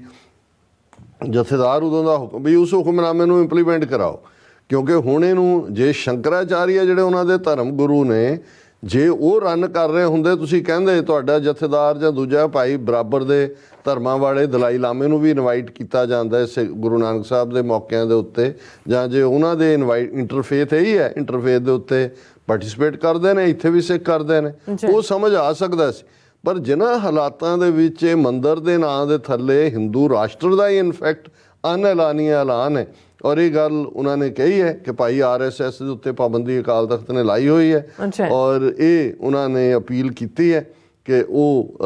ਜਥੇਦਾਰ ਉਦੋਂ ਦਾ ਹੁਕਮ ਵੀ ਉਸ ਹੁਕਮਨਾਮੇ ਨੂੰ ਇੰਪਲੀਮੈਂਟ ਕਰਾਓ, ਕਿਉਂਕਿ ਹੁਣ ਇਹਨੂੰ ਜੇ ਸ਼ੰਕਰਾਚਾਰੀਆ ਜਿਹੜੇ ਉਹਨਾਂ ਦੇ ਧਰਮ ਗੁਰੂ ਨੇ ਜੇ ਉਹ ਰਨ ਕਰ ਰਹੇ ਹੁੰਦੇ, ਤੁਸੀਂ ਕਹਿੰਦੇ ਤੁਹਾਡਾ ਜਥੇਦਾਰ ਜਾਂ ਦੂਜਾ ਭਾਈ ਬਰਾਬਰ ਦੇ ਧਰਮਾਂ ਵਾਲੇ ਦਲਾਈ ਲਾਮੇ ਨੂੰ ਵੀ ਇਨਵਾਈਟ ਕੀਤਾ ਜਾਂਦਾ ਹੈ ਗੁਰੂ ਨਾਨਕ ਸਾਹਿਬ ਦੇ ਮੌਕਿਆਂ ਦੇ ਉੱਤੇ, ਜਾਂ ਜੇ ਉਹਨਾਂ ਦੇ ਇੰਟਰਫੇਥ ਇਹੀ ਹੈ, ਇੰਟਰਫੇਥ ਦੇ ਉੱਤੇ ਪਾਰਟਿਸਿਪੇਟ ਕਰਦੇ ਨੇ, ਇੱਥੇ ਵੀ ਸਿੱਖ ਕਰਦੇ ਨੇ, ਉਹ ਸਮਝ ਆ ਸਕਦਾ ਸੀ। ਪਰ ਜਿਨ੍ਹਾਂ ਹਾਲਾਤਾਂ ਦੇ ਵਿੱਚ ਇਹ ਮੰਦਿਰ ਦੇ ਨਾਂ ਦੇ ਥੱਲੇ ਹਿੰਦੂ ਰਾਸ਼ਟਰ ਦਾ ਹੀ ਇਨਫੈਕਟ ਅਨਐਲਾਨੀਆ ਐਲਾਨ ਹੈ। ਔਰ ਇਹ ਗੱਲ ਉਹਨਾਂ ਨੇ ਕਹੀ ਹੈ ਕਿ ਭਾਈ RSS ਦੇ ਉੱਤੇ ਪਾਬੰਦੀ ਅਕਾਲ ਤਖਤ ਨੇ ਲਾਈ ਹੋਈ ਹੈ। ਔਰ ਇਹ ਉਹਨਾਂ ਨੇ ਅਪੀਲ ਕੀਤੀ ਹੈ ਕਿ ਉਹ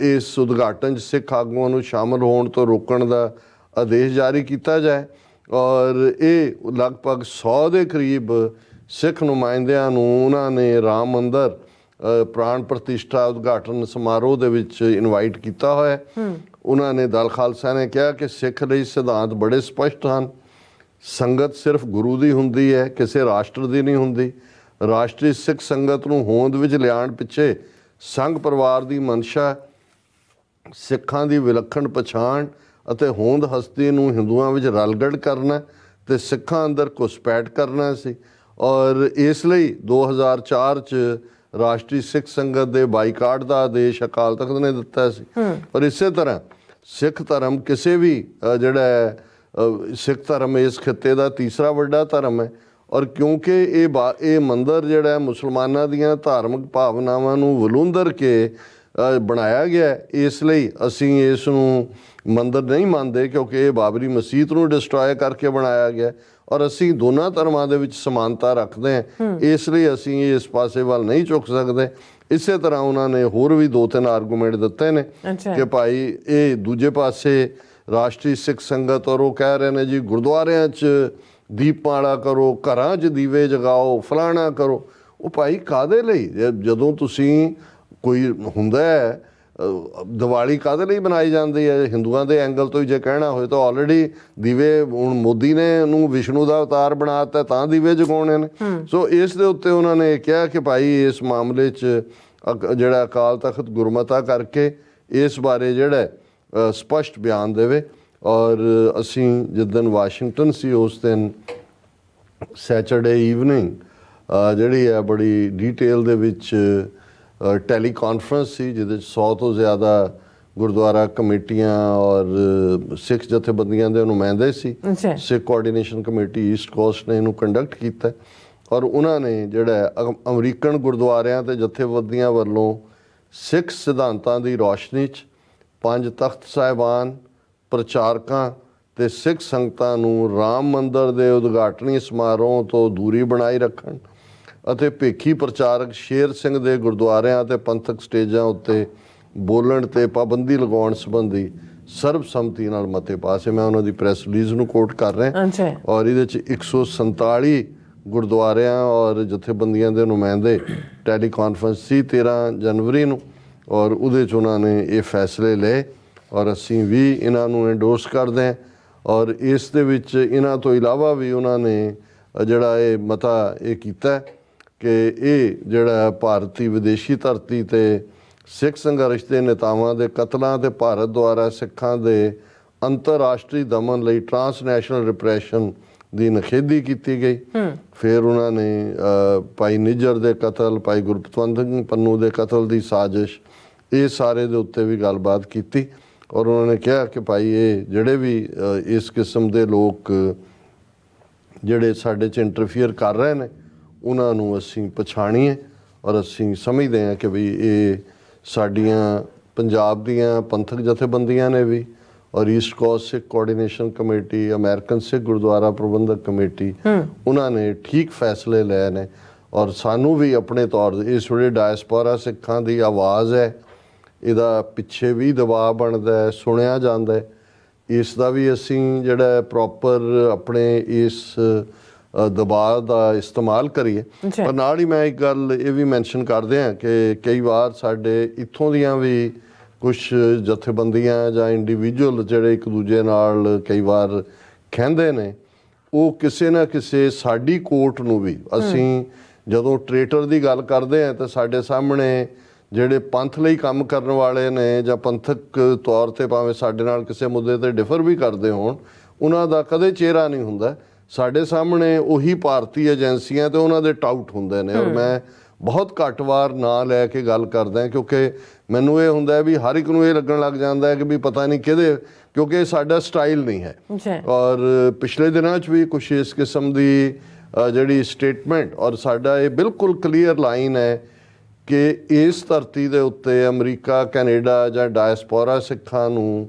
ਇਸ ਉਦਘਾਟਨ 'ਚ ਸਿੱਖ ਆਗੂਆਂ ਨੂੰ ਸ਼ਾਮਲ ਹੋਣ ਤੋਂ ਰੋਕਣ ਦਾ ਆਦੇਸ਼ ਜਾਰੀ ਕੀਤਾ ਜਾਏ। ਔਰ ਇਹ ਲਗਭਗ 100 ਦੇ ਕਰੀਬ ਸਿੱਖ ਨੁਮਾਇੰਦਿਆਂ ਨੂੰ ਉਹਨਾਂ ਨੇ ਰਾਮ ਮੰਦਰ ਪ੍ਰਾਣ ਪ੍ਰਤਿਸ਼ਠਾ ਉਦਘਾਟਨ ਸਮਾਰੋਹ ਦੇ ਵਿੱਚ ਇਨਵਾਈਟ ਕੀਤਾ ਹੋਇਆ। ਉਹਨਾਂ ਨੇ ਦਲ ਖਾਲਸਾ ਨੇ ਕਿਹਾ ਕਿ ਸਿੱਖ ਲਈ ਸਿਧਾਂਤ ਬੜੇ ਸਪਸ਼ਟ ਹਨ। ਸੰਗਤ ਸਿਰਫ ਗੁਰੂ ਦੀ ਹੁੰਦੀ ਹੈ, ਕਿਸੇ ਰਾਸ਼ਟਰ ਦੀ ਨਹੀਂ ਹੁੰਦੀ। ਰਾਸ਼ਟਰੀ ਸਿੱਖ ਸੰਗਤ ਨੂੰ ਹੋਂਦ ਵਿੱਚ ਲਿਆਉਣ ਪਿੱਛੇ ਸੰਘ ਪਰਿਵਾਰ ਦੀ ਮਨਸ਼ਾ, ਸਿੱਖਾਂ ਦੀ ਵਿਲੱਖਣ ਪਛਾਣ ਅਤੇ ਹੋਂਦ ਹਸਤੀ ਨੂੰ ਹਿੰਦੂਆਂ ਵਿੱਚ ਰਲਗੜ ਕਰਨਾ ਤੇ ਸਿੱਖਾਂ ਅੰਦਰ ਘੁਸਪੈਠ ਕਰਨਾ ਸੀ। ਔਰ ਇਸ ਲਈ 2004 'ਚ ਰਾਸ਼ਟਰੀ ਸਿੱਖ ਸੰਗਤ ਦੇ ਬਾਈਕਾਟ ਦਾ ਆਦੇਸ਼ ਅਕਾਲ ਤਖਤ ਨੇ ਦਿੱਤਾ ਸੀ। ਔਰ ਇਸੇ ਤਰ੍ਹਾਂ ਸਿੱਖ ਧਰਮ ਕਿਸੇ ਵੀ ਜਿਹੜਾ ਸਿੱਖ ਧਰਮ ਇਸ ਖਿੱਤੇ ਦਾ ਤੀਸਰਾ ਵੱਡਾ ਧਰਮ ਹੈ। ਔਰ ਕਿਉਂਕਿ ਇਹ ਮੰਦਿਰ ਜਿਹੜਾ ਮੁਸਲਮਾਨਾਂ ਦੀਆਂ ਧਾਰਮਿਕ ਭਾਵਨਾਵਾਂ ਨੂੰ ਵਲੂੰਦਰ ਕੇ ਬਣਾਇਆ ਗਿਆ, ਇਸ ਲਈ ਅਸੀਂ ਇਸ ਨੂੰ ਮੰਦਿਰ ਨਹੀਂ ਮੰਨਦੇ, ਕਿਉਂਕਿ ਇਹ ਬਾਬਰੀ ਮਸਜਿਦ ਨੂੰ ਡਿਸਟਰੋਏ ਕਰਕੇ ਬਣਾਇਆ ਗਿਆ। ਔਰ ਅਸੀਂ ਦੋਨਾਂ ਧਰਮਾਂ ਦੇ ਵਿੱਚ ਸਮਾਨਤਾ ਰੱਖਦੇ ਹਾਂ, ਇਸ ਲਈ ਅਸੀਂ ਇਸ ਪਾਸੇ ਵੱਲ ਨਹੀਂ ਝੁਕ ਸਕਦੇ। ਇਸੇ ਤਰ੍ਹਾਂ ਉਹਨਾਂ ਨੇ ਹੋਰ ਵੀ 2-3 ਆਰਗੂਮੈਂਟ ਦਿੱਤੇ ਨੇ ਕਿ ਭਾਈ ਇਹ ਦੂਜੇ ਪਾਸੇ ਰਾਸ਼ਟਰੀ ਸਿੱਖ ਸੰਗਤ, ਔਰ ਉਹ ਕਹਿ ਰਹੇ ਨੇ ਜੀ ਗੁਰਦੁਆਰਿਆਂ 'ਚ ਦੀਪਮਾਲਾ ਕਰੋ, ਘਰਾਂ 'ਚ ਦੀਵੇ ਜਗਾਓ, ਫਲਾਣਾ ਕਰੋ। ਉਹ ਭਾਈ ਕਾਹਦੇ ਲਈ? ਜਦੋਂ ਤੁਸੀਂ ਕੋਈ ਹੁੰਦਾ ਹੈ ਦੀਵਾਲੀ ਕਾਹਦੇ ਲਈ ਬਣਾਈ ਜਾਂਦੀ ਹੈ? ਹਿੰਦੂਆਂ ਦੇ ਐਂਗਲ ਤੋਂ ਹੀ ਜੇ ਕਹਿਣਾ ਹੋਏ ਤਾਂ ਆਲਰੇਡੀ ਦੀਵੇ, ਹੁਣ ਮੋਦੀ ਨੇ ਉਹਨੂੰ ਵਿਸ਼ਨੂੰ ਦਾ ਅਵਤਾਰ ਬਣਾ ਦਿੱਤਾ ਤਾਂ ਦੀਵੇ ਜਗਾਉਣੇ ਨੇ। ਸੋ ਇਸ ਦੇ ਉੱਤੇ ਉਹਨਾਂ ਨੇ ਕਿਹਾ ਕਿ ਭਾਈ ਇਸ ਮਾਮਲੇ 'ਚ ਜਿਹੜਾ ਅਕਾਲ ਤਖਤ ਗੁਰਮਤਾ ਕਰਕੇ ਇਸ ਬਾਰੇ ਜਿਹੜਾ ਸਪਸ਼ਟ ਬਿਆਨ ਦੇਵੇ। ਔਰ ਅਸੀਂ ਜਿੱਦਣ ਵਾਸ਼ਿੰਗਟਨ ਸੀ ਉਸ ਦਿਨ ਸੈਚਰਡੇ ਈਵਨਿੰਗ ਜਿਹੜੀ ਹੈ ਬੜੀ ਡੀਟੇਲ ਦੇ ਵਿੱਚ ਟੈਲੀ ਕਾਨਫਰੰਸ ਸੀ, ਜਿਹਦੇ 'ਚ 100 ਤੋਂ ਜ਼ਿਆਦਾ ਗੁਰਦੁਆਰਾ ਕਮੇਟੀਆਂ ਔਰ ਸਿੱਖ ਜਥੇਬੰਦੀਆਂ ਦੇ ਨੁਮਾਇੰਦੇ ਸੀ। ਸਿੱਖ ਕੋਆਰਡੀਨੇਸ਼ਨ ਕਮੇਟੀ ਈਸਟ ਕੋਸਟ ਨੇ ਇਹਨੂੰ ਕੰਡਕਟ ਕੀਤਾ ਔਰ ਉਹਨਾਂ ਨੇ ਜਿਹੜਾ ਅਮਰੀਕਨ ਗੁਰਦੁਆਰਿਆਂ ਤੇ ਜਥੇਬੰਦੀਆਂ ਵੱਲੋਂ ਸਿੱਖ ਸਿਧਾਂਤਾਂ ਦੀ ਰੌਸ਼ਨੀ 'ਚ 5 ਤਖਤ ਸਾਹਿਬਾਨ, ਪ੍ਰਚਾਰਕਾਂ ਤੇ ਸਿੱਖ ਸੰਗਤਾਂ ਨੂੰ ਰਾਮ ਮੰਦਰ ਦੇ ਉਦਘਾਟਨੀ ਸਮਾਰੋਹ ਤੋਂ ਦੂਰੀ ਬਣਾਈ ਰੱਖਣ ਅਤੇ ਭੇਖੀ ਪ੍ਰਚਾਰਕ ਸ਼ੇਰ ਸਿੰਘ ਦੇ ਗੁਰਦੁਆਰਿਆਂ ਤੇ ਪੰਥਕ ਸਟੇਜਾਂ ਉੱਤੇ ਬੋਲਣ ਤੇ ਪਾਬੰਦੀ ਲਗਾਉਣ ਸੰਬੰਧੀ ਸਰਬਸੰਮਤੀ ਨਾਲ ਮਤੇ ਪਾਸੇ। ਮੈਂ ਉਹਨਾਂ ਦੀ ਪ੍ਰੈਸ ਰਿਲੀਜ਼ ਨੂੰ ਕੋਟ ਕਰ ਰਿਹਾ ਔਰ ਇਹਦੇ 'ਚ 147 ਗੁਰਦੁਆਰਿਆਂ ਔਰ ਜਥੇਬੰਦੀਆਂ ਦੇ ਨੁਮਾਇੰਦੇ ਟੈਲੀ ਕਾਨਫਰੰਸ ਸੀ 13 ਜਨਵਰੀ ਨੂੰ, ਔਰ ਉਹਦੇ 'ਚ ਉਹਨਾਂ ਨੇ ਇਹ ਫੈਸਲੇ ਲਏ ਔਰ ਅਸੀਂ ਵੀ ਇਹਨਾਂ ਨੂੰ ਐਂਡੋਰਸ ਕਰਦੇ ਹਾਂ। ਔਰ ਇਸ ਦੇ ਵਿੱਚ ਇਹਨਾਂ ਤੋਂ ਇਲਾਵਾ ਵੀ ਉਹਨਾਂ ਨੇ ਜਿਹੜਾ ਇਹ ਮਤਾ ਇਹ ਕੀਤਾ ਕਿ ਇਹ ਜਿਹੜਾ ਭਾਰਤੀ ਵਿਦੇਸ਼ੀ ਧਰਤੀ ਤੇ ਸਿੱਖ ਸੰਘਰਸ਼ ਦੇ ਨੇਤਾਵਾਂ ਦੇ ਕਤਲਾਂ ਤੇ ਭਾਰਤ ਦੁਆਰਾ ਸਿੱਖਾਂ ਦੇ ਅੰਤਰਰਾਸ਼ਟਰੀ ਦਮਨ ਲਈ ਟਰਾਂਸਨੈਸ਼ਨਲ ਰਿਪਰੈਸ਼ਨ ਦੀ ਨਿਖੇਧੀ ਕੀਤੀ ਗਈ। ਫਿਰ ਉਹਨਾਂ ਨੇ ਭਾਈ ਨਿੱਜਰ ਦੇ ਕਤਲ, ਭਾਈ ਗੁਰਪਤਵੰਤ ਸਿੰਘ ਪੰਨੂ ਦੇ ਕਤਲ ਦੀ ਸਾਜ਼ਿਸ਼, ਇਹ ਸਾਰੇ ਦੇ ਉੱਤੇ ਵੀ ਗੱਲਬਾਤ ਕੀਤੀ ਔਰ ਉਹਨਾਂ ਨੇ ਕਿਹਾ ਕਿ ਭਾਈ ਇਹ ਜਿਹੜੇ ਵੀ ਇਸ ਕਿਸਮ ਦੇ ਲੋਕ ਜਿਹੜੇ ਸਾਡੇ 'ਚ ਇੰਟਰਫੀਅਰ ਕਰ ਰਹੇ ਨੇ ਉਹਨਾਂ ਨੂੰ ਅਸੀਂ ਪਛਾਣੀਏ ਔਰ ਅਸੀਂ ਸਮਝਦੇ ਹਾਂ ਕਿ ਵੀ ਇਹ ਸਾਡੀਆਂ ਪੰਜਾਬ ਦੀਆਂ ਪੰਥਕ ਜਥੇਬੰਦੀਆਂ ਨੇ ਵੀ ਔਰ ਈਸਟ ਕੋਸਟ ਸਿੱਖ ਕੋਆਰਡੀਨੇਸ਼ਨ ਕਮੇਟੀ, ਅਮਰੀਕਨ ਸਿੱਖ ਗੁਰਦੁਆਰਾ ਪ੍ਰਬੰਧਕ ਕਮੇਟੀ, ਉਹਨਾਂ ਨੇ ਠੀਕ ਫੈਸਲੇ ਲਏ ਨੇ ਔਰ ਸਾਨੂੰ ਵੀ ਆਪਣੇ ਤੌਰ 'ਤੇ ਇਸ ਵੇਲੇ ਡਾਇਸਪੋਰਾ ਸਿੱਖਾਂ ਦੀ ਆਵਾਜ਼ ਹੈ, ਇਹਦਾ ਪਿੱਛੇ ਵੀ ਦਬਾਅ ਬਣਦਾ ਹੈ, ਸੁਣਿਆ ਜਾਂਦਾ ਹੈ। ਇਸ ਦਾ ਵੀ ਅਸੀਂ ਜਿਹੜਾ ਪ੍ਰੋਪਰ ਆਪਣੇ ਇਸ ਦਬਾਅ ਦਾ ਇਸਤੇਮਾਲ ਕਰੀਏ। ਪਰ ਨਾਲ ਹੀ ਮੈਂ ਇੱਕ ਗੱਲ ਇਹ ਵੀ ਮੈਂਸ਼ਨ ਕਰਦੇ ਹਾਂ ਕਿ ਕਈ ਵਾਰ ਸਾਡੇ ਇੱਥੋਂ ਦੀਆਂ ਵੀ ਕੁਝ ਜਥੇਬੰਦੀਆਂ ਜਾਂ ਇੰਡੀਵਿਜੂਅਲ ਜਿਹੜੇ ਇੱਕ ਦੂਜੇ ਨਾਲ ਕਈ ਵਾਰ ਕਹਿੰਦੇ ਨੇ, ਉਹ ਕਿਸੇ ਨਾ ਕਿਸੇ ਸਾਡੀ ਕੋਰਟ ਨੂੰ ਵੀ, ਅਸੀਂ ਜਦੋਂ ਟਰੇਟਰ ਦੀ ਗੱਲ ਕਰਦੇ ਹਾਂ ਤਾਂ ਸਾਡੇ ਸਾਹਮਣੇ ਜਿਹੜੇ ਪੰਥ ਲਈ ਕੰਮ ਕਰਨ ਵਾਲੇ ਨੇ ਜਾਂ ਪੰਥਕ ਤੌਰ ਤੇ ਭਾਵੇਂ ਸਾਡੇ ਨਾਲ ਕਿਸੇ ਮੁੱਦੇ ਤੇ ਡਿਫਰ ਵੀ ਕਰਦੇ ਹੋਣ, ਉਹਨਾਂ ਦਾ ਕਦੇ ਚਿਹਰਾ ਨਹੀਂ ਹੁੰਦਾ। ਸਾਡੇ ਸਾਹਮਣੇ ਉਹੀ ਭਾਰਤੀ ਏਜੰਸੀਆਂ ਤੇ ਉਹਨਾਂ ਦੇ ਟਾਊਟ ਹੁੰਦੇ ਨੇ ਔਰ ਮੈਂ ਬਹੁਤ ਘੱਟ ਵਾਰ ਨਾਂ ਲੈ ਕੇ ਗੱਲ ਕਰਦਾ ਕਿਉਂਕਿ ਮੈਨੂੰ ਇਹ ਹੁੰਦਾ ਵੀ ਹਰ ਇੱਕ ਨੂੰ ਇਹ ਲੱਗਣ ਲੱਗ ਜਾਂਦਾ ਹੈ ਕਿ ਵੀ ਪਤਾ ਨਹੀਂ ਕਿਹਦੇ, ਕਿਉਂਕਿ ਇਹ ਸਾਡਾ ਸਟਾਈਲ ਨਹੀਂ ਹੈ। ਔਰ ਪਿਛਲੇ ਦਿਨਾਂ 'ਚ ਵੀ ਕੁਛ ਇਸ ਕਿਸਮ ਦੀ ਜਿਹੜੀ ਸਟੇਟਮੈਂਟ ਔਰ ਸਾਡਾ ਇਹ ਬਿਲਕੁਲ ਕਲੀਅਰ ਲਾਈਨ ਹੈ ਕਿ ਇਸ ਧਰਤੀ ਦੇ ਉੱਤੇ ਅਮਰੀਕਾ, ਕੈਨੇਡਾ ਜਾਂ ਡਾਇਸਪੋਰਾ ਸਿੱਖਾਂ ਨੂੰ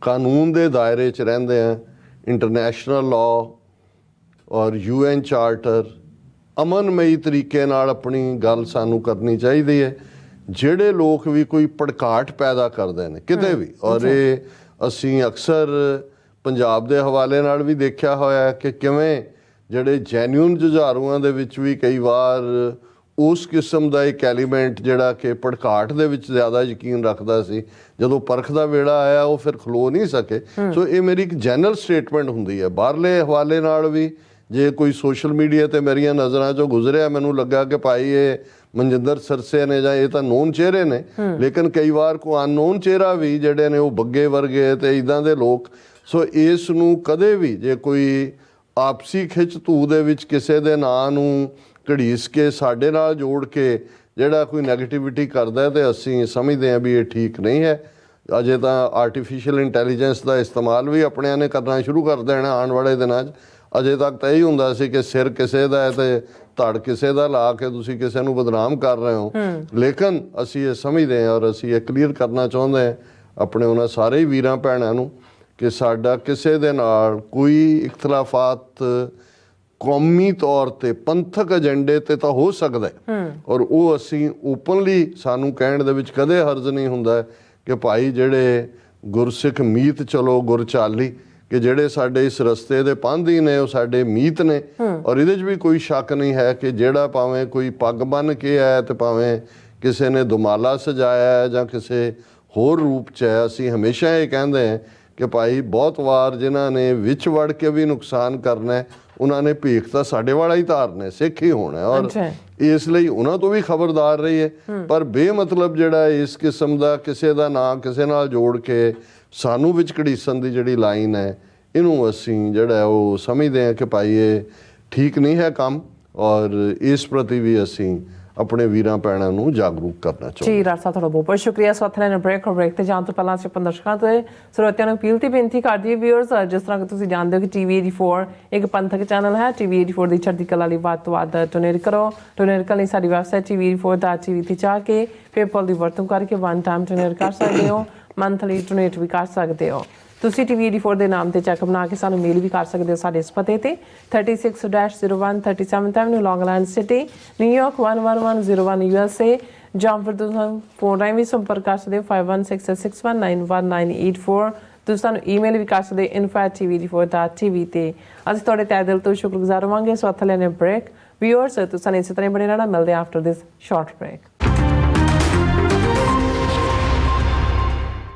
ਕਾਨੂੰਨ ਦੇ ਦਾਇਰੇ 'ਚ ਰਹਿੰਦੇ ਆ, ਇੰਟਰਨੈਸ਼ਨਲ ਲਾਅ ਔਰ UN ਚਾਰਟਰ ਅਮਨਮਈ ਤਰੀਕੇ ਨਾਲ ਆਪਣੀ ਗੱਲ ਸਾਨੂੰ ਕਰਨੀ ਚਾਹੀਦੀ ਹੈ। ਜਿਹੜੇ ਲੋਕ ਵੀ ਕੋਈ ਭੜਕਾਟ ਪੈਦਾ ਕਰਦੇ ਨੇ ਕਿਤੇ ਵੀ, ਔਰ ਇਹ ਅਸੀਂ ਅਕਸਰ ਪੰਜਾਬ ਦੇ ਹਵਾਲੇ ਨਾਲ ਵੀ ਦੇਖਿਆ ਹੋਇਆ ਕਿ ਕਿਵੇਂ ਜਿਹੜੇ ਜੈਨੂਇਨ ਜੁਝਾਰੂਆਂ ਦੇ ਵਿੱਚ ਵੀ ਕਈ ਵਾਰ ਉਸ ਕਿਸਮ ਦਾ ਇੱਕ ਐਲੀਮੈਂਟ ਜਿਹੜਾ ਕਿ ਭੜਕਾਟ ਦੇ ਵਿੱਚ ਜ਼ਿਆਦਾ ਯਕੀਨ ਰੱਖਦਾ ਸੀ, ਜਦੋਂ ਪਰਖ ਦਾ ਵੇੜਾ ਆਇਆ ਉਹ ਫਿਰ ਖਲੋ ਨਹੀਂ ਸਕੇ। ਸੋ ਇਹ ਮੇਰੀ ਇੱਕ ਜਨਰਲ ਸਟੇਟਮੈਂਟ ਹੁੰਦੀ ਹੈ। ਬਾਹਰਲੇ ਹਵਾਲੇ ਨਾਲ ਵੀ ਜੇ ਕੋਈ ਸੋਸ਼ਲ ਮੀਡੀਆ ਤੇ ਮੇਰੀਆਂ ਨਜ਼ਰਾਂ 'ਚੋਂ ਗੁਜ਼ਰਿਆ, ਮੈਨੂੰ ਲੱਗਾ ਕਿ ਭਾਈ ਇਹ ਮਨਜਿੰਦਰ ਸਰਸੇ ਨੇ ਜਾਂ ਇਹ ਤਾਂ ਨੋਨ ਚਿਹਰੇ ਨੇ, ਲੇਕਿਨ ਕਈ ਵਾਰ ਕੋਈ ਅਨਨੋਨ ਚਿਹਰਾ ਵੀ ਜਿਹੜੇ ਨੇ ਉਹ ਬੱਗੇ ਵਰਗੇ ਤੇ ਇੱਦਾਂ ਦੇ ਲੋਕ। ਸੋ ਇਸ ਨੂੰ ਕਦੇ ਵੀ ਜੇ ਕੋਈ ਆਪਸੀ ਖਿੱਚ ਧੂ ਦੇ ਵਿੱਚ ਕਿਸੇ ਦੇ ਨਾਂ ਨੂੰ ਘੜੀਸ ਕੇ ਸਾਡੇ ਨਾਲ ਜੋੜ ਕੇ ਜਿਹੜਾ ਕੋਈ ਨੈਗੇਟਿਵਿਟੀ ਕਰਦਾ ਹੈ ਤੇ ਅਸੀਂ ਸਮਝਦੇ ਹਾਂ ਵੀ ਇਹ ਠੀਕ ਨਹੀਂ ਹੈ। ਅਜੇ ਤਾਂ ਆਰਟੀਫਿਸ਼ੀਅਲ ਇੰਟੈਲੀਜੈਂਸ ਦਾ ਇਸਤੇਮਾਲ ਵੀ ਆਪਣਿਆਂ ਨੇ ਕਰਨਾ ਸ਼ੁਰੂ ਕਰ ਦੇਣਾ ਆਉਣ ਵਾਲੇ ਦਿਨਾਂ 'ਚ। ਅਜੇ ਤੱਕ ਤਾਂ ਇਹੀ ਹੁੰਦਾ ਸੀ ਕਿ ਸਿਰ ਕਿਸੇ ਦਾ ਹੈ ਤੇ ਧੜ ਕਿਸੇ ਦਾ ਲਾ ਕੇ ਤੁਸੀਂ ਕਿਸੇ ਨੂੰ ਬਦਨਾਮ ਕਰ ਰਹੇ ਹੋ, ਲੇਕਿਨ ਅਸੀਂ ਇਹ ਸਮਝਦੇ ਹਾਂ ਔਰ ਅਸੀਂ ਇਹ ਕਲੀਅਰ ਕਰਨਾ ਚਾਹੁੰਦੇ ਹਾਂ ਆਪਣੇ ਉਹਨਾਂ ਸਾਰੇ ਵੀਰਾਂ ਭੈਣਾਂ ਨੂੰ ਕਿ ਸਾਡਾ ਕਿਸੇ ਦੇ ਨਾਲ ਕੋਈ ਇਖਤਲਾਫਾਤ ਕੌਮੀ ਤੌਰ ਤੇ ਪੰਥਕ ਏਜੰਡੇ ਤੇ ਤਾਂ ਹੋ ਸਕਦਾ ਹੈ ਔਰ ਉਹ ਅਸੀਂ ਓਪਨਲੀ ਸਾਨੂੰ ਕਹਿਣ ਦੇ ਵਿੱਚ ਕਦੇ ਹਰਜ਼ ਨਹੀਂ ਹੁੰਦਾ ਕਿ ਭਾਈ ਜਿਹੜੇ ਗੁਰਸਿੱਖ ਮੀਤ ਚਲੋ ਗੁਰਚਾਲੀ ਕਿ ਜਿਹੜੇ ਸਾਡੇ ਇਸ ਰਸਤੇ ਦੇ ਪਾਂਧੀ ਨੇ ਉਹ ਸਾਡੇ ਮੀਤ ਨੇ ਔਰ ਇਹਦੇ 'ਚ ਵੀ ਕੋਈ ਸ਼ੱਕ ਨਹੀਂ ਹੈ ਕਿ ਜਿਹੜਾ ਭਾਵੇਂ ਕੋਈ ਪੱਗ ਬੰਨ੍ਹ ਕੇ ਆਇਆ ਤੇ ਭਾਵੇਂ ਕਿਸੇ ਨੇ ਦੁਮਾਲਾ ਸਜਾਇਆ ਜਾਂ ਕਿਸੇ ਹੋਰ ਰੂਪ 'ਚ ਹੈ, ਅਸੀਂ ਹਮੇਸ਼ਾ ਇਹ ਕਹਿੰਦੇ ਹਾਂ ਕਿ ਭਾਈ ਬਹੁਤ ਵਾਰ ਜਿਨ੍ਹਾਂ ਨੇ ਵਿੱਚ ਵੜ ਕੇ ਵੀ ਨੁਕਸਾਨ ਕਰਨਾ ਹੈ ਉਹਨਾਂ ਨੇ ਭੀਖ ਤਾਂ ਸਾਡੇ ਵਾਲਾ ਹੀ ਧਾਰਨਾ, ਸਿੱਖ ਹੀ ਹੋਣਾ ਔਰ ਇਸ ਲਈ ਉਹਨਾਂ ਤੋਂ ਵੀ ਖਬਰਦਾਰ ਰਹੀਏ। ਪਰ ਬੇਮਤਲਬ ਜਿਹੜਾ ਇਸ ਕਿਸਮ ਦਾ ਕਿਸੇ ਦਾ ਨਾਂ ਕਿਸੇ ਨਾਲ ਜੋੜ ਕੇ ਸਾਨੂੰ ਵਿੱਚ ਘੜੀਸਣ ਦੀ ਜਿਹੜੀ ਲਾਈਨ ਹੈ ਇਹਨੂੰ ਅਸੀਂ ਜਿਹੜਾ ਉਹ ਸਮਝਦੇ ਹਾਂ ਕਿ ਭਾਈ ਇਹ ਠੀਕ ਨਹੀਂ ਹੈ ਕੰਮ ਔਰ ਇਸ ਪ੍ਰਤੀ ਵੀ ਅਸੀਂ ਆਪਣੇ ਵੀਰਾਂ ਭੈਣਾਂ ਨੂੰ ਜਾਗਰੂਕ ਕਰਨਾ ਚਾਹੁੰਦੇ। ਜੀ ਰਾਜ ਸਾਹਿਬ ਤੁਹਾਡਾ ਬਹੁਤ ਬਹੁਤ ਸ਼ੁਕਰੀਆ। ਸੋ ਅਥਲੇ ਨੇ ਬ੍ਰੇਕ ਤੇ ਜਾਣ ਤੋਂ ਪਹਿਲਾਂ ਅਸੀਂ ਆਪਣੇ ਦਰਸ਼ਕਾਂ ਤੇ ਸਰੋਤਿਆਂ ਨੂੰ ਅਪੀਲ ਤੇ ਬੇਨਤੀ ਕਰਦੀ ਹੈ ਵੀਅਰਸ, ਜਿਸ ਤਰ੍ਹਾਂ ਕਿ ਤੁਸੀਂ ਜਾਣਦੇ ਹੋ ਕਿ TV 84 ਇੱਕ ਪੰਥਕ ਚੈਨਲ ਹੈ। TV 84 ਦੀ ਚੜ੍ਹਦੀ ਕਲਾ ਲਈ ਵੱਧ ਤੋਂ ਵੱਧ ਡੋਨੇਟ ਕਰੋ। ਡੋਨੇਟ ਕਰਨ ਲਈ ਸਾਡੀ ਵੈਬਸਾਈਟ TV84.tv ਤੇ ਜਾ ਕੇ ਪੇਪਲ ਦੀ ਵਰਤੋਂ ਕਰਕੇ ਵਨ ਟਾਈਮ ਡੋਨੇਟ ਕਰ ਸਕਦੇ ਹੋ, ਮੰਥਲੀ ਡੋਨੇਟ ਵੀ ਕਰ ਸਕਦੇ ਹੋ। ਤੁਸੀਂ TV 84 ਦੇ ਨਾਮ ਤੇ ਚੈੱਕ ਬਣਾ ਕੇ ਸਾਨੂੰ ਮੇਲ ਵੀ ਕਰ ਸਕਦੇ ਹੋ ਸਾਡੇ ਇਸ ਪਤੇ ਤੇ 36-01 37th Avenue, Long Island City, New York 11101 USA। ਜਾਂ ਫਿਰ ਤੁਸੀਂ ਫੋਨ ਰਾਹੀਂ ਵੀ ਸੰਪਰਕ ਕਰ ਸਕਦੇ ਹੋ 516661911984। ਤੁਸੀਂ ਸਾਨੂੰ ਈਮੇਲ ਵੀ ਕਰ ਸਕਦੇ info@tv84.tv ਤੇ। ਅਸੀਂ ਤੁਹਾਡੇ ਤਹਿ ਦਿਲ ਤੋਂ ਸ਼ੁਕਰਗੁਜ਼ਾਰ ਹੋਵਾਂਗੇ। ਸੋ ਅਥਲੇ ਨੇ ਬ੍ਰੇਕ ਵੀਅਰਸ, ਤੁਸੀਂ ਇਸੇ ਤਰ੍ਹਾਂ ਬਣੇ ਰਹਿਣਾ। ਮਿਲਦੇ ਆਫਟਰ ਦਿਸ ਸ਼ਾਰਟ ਬ੍ਰੇਕ।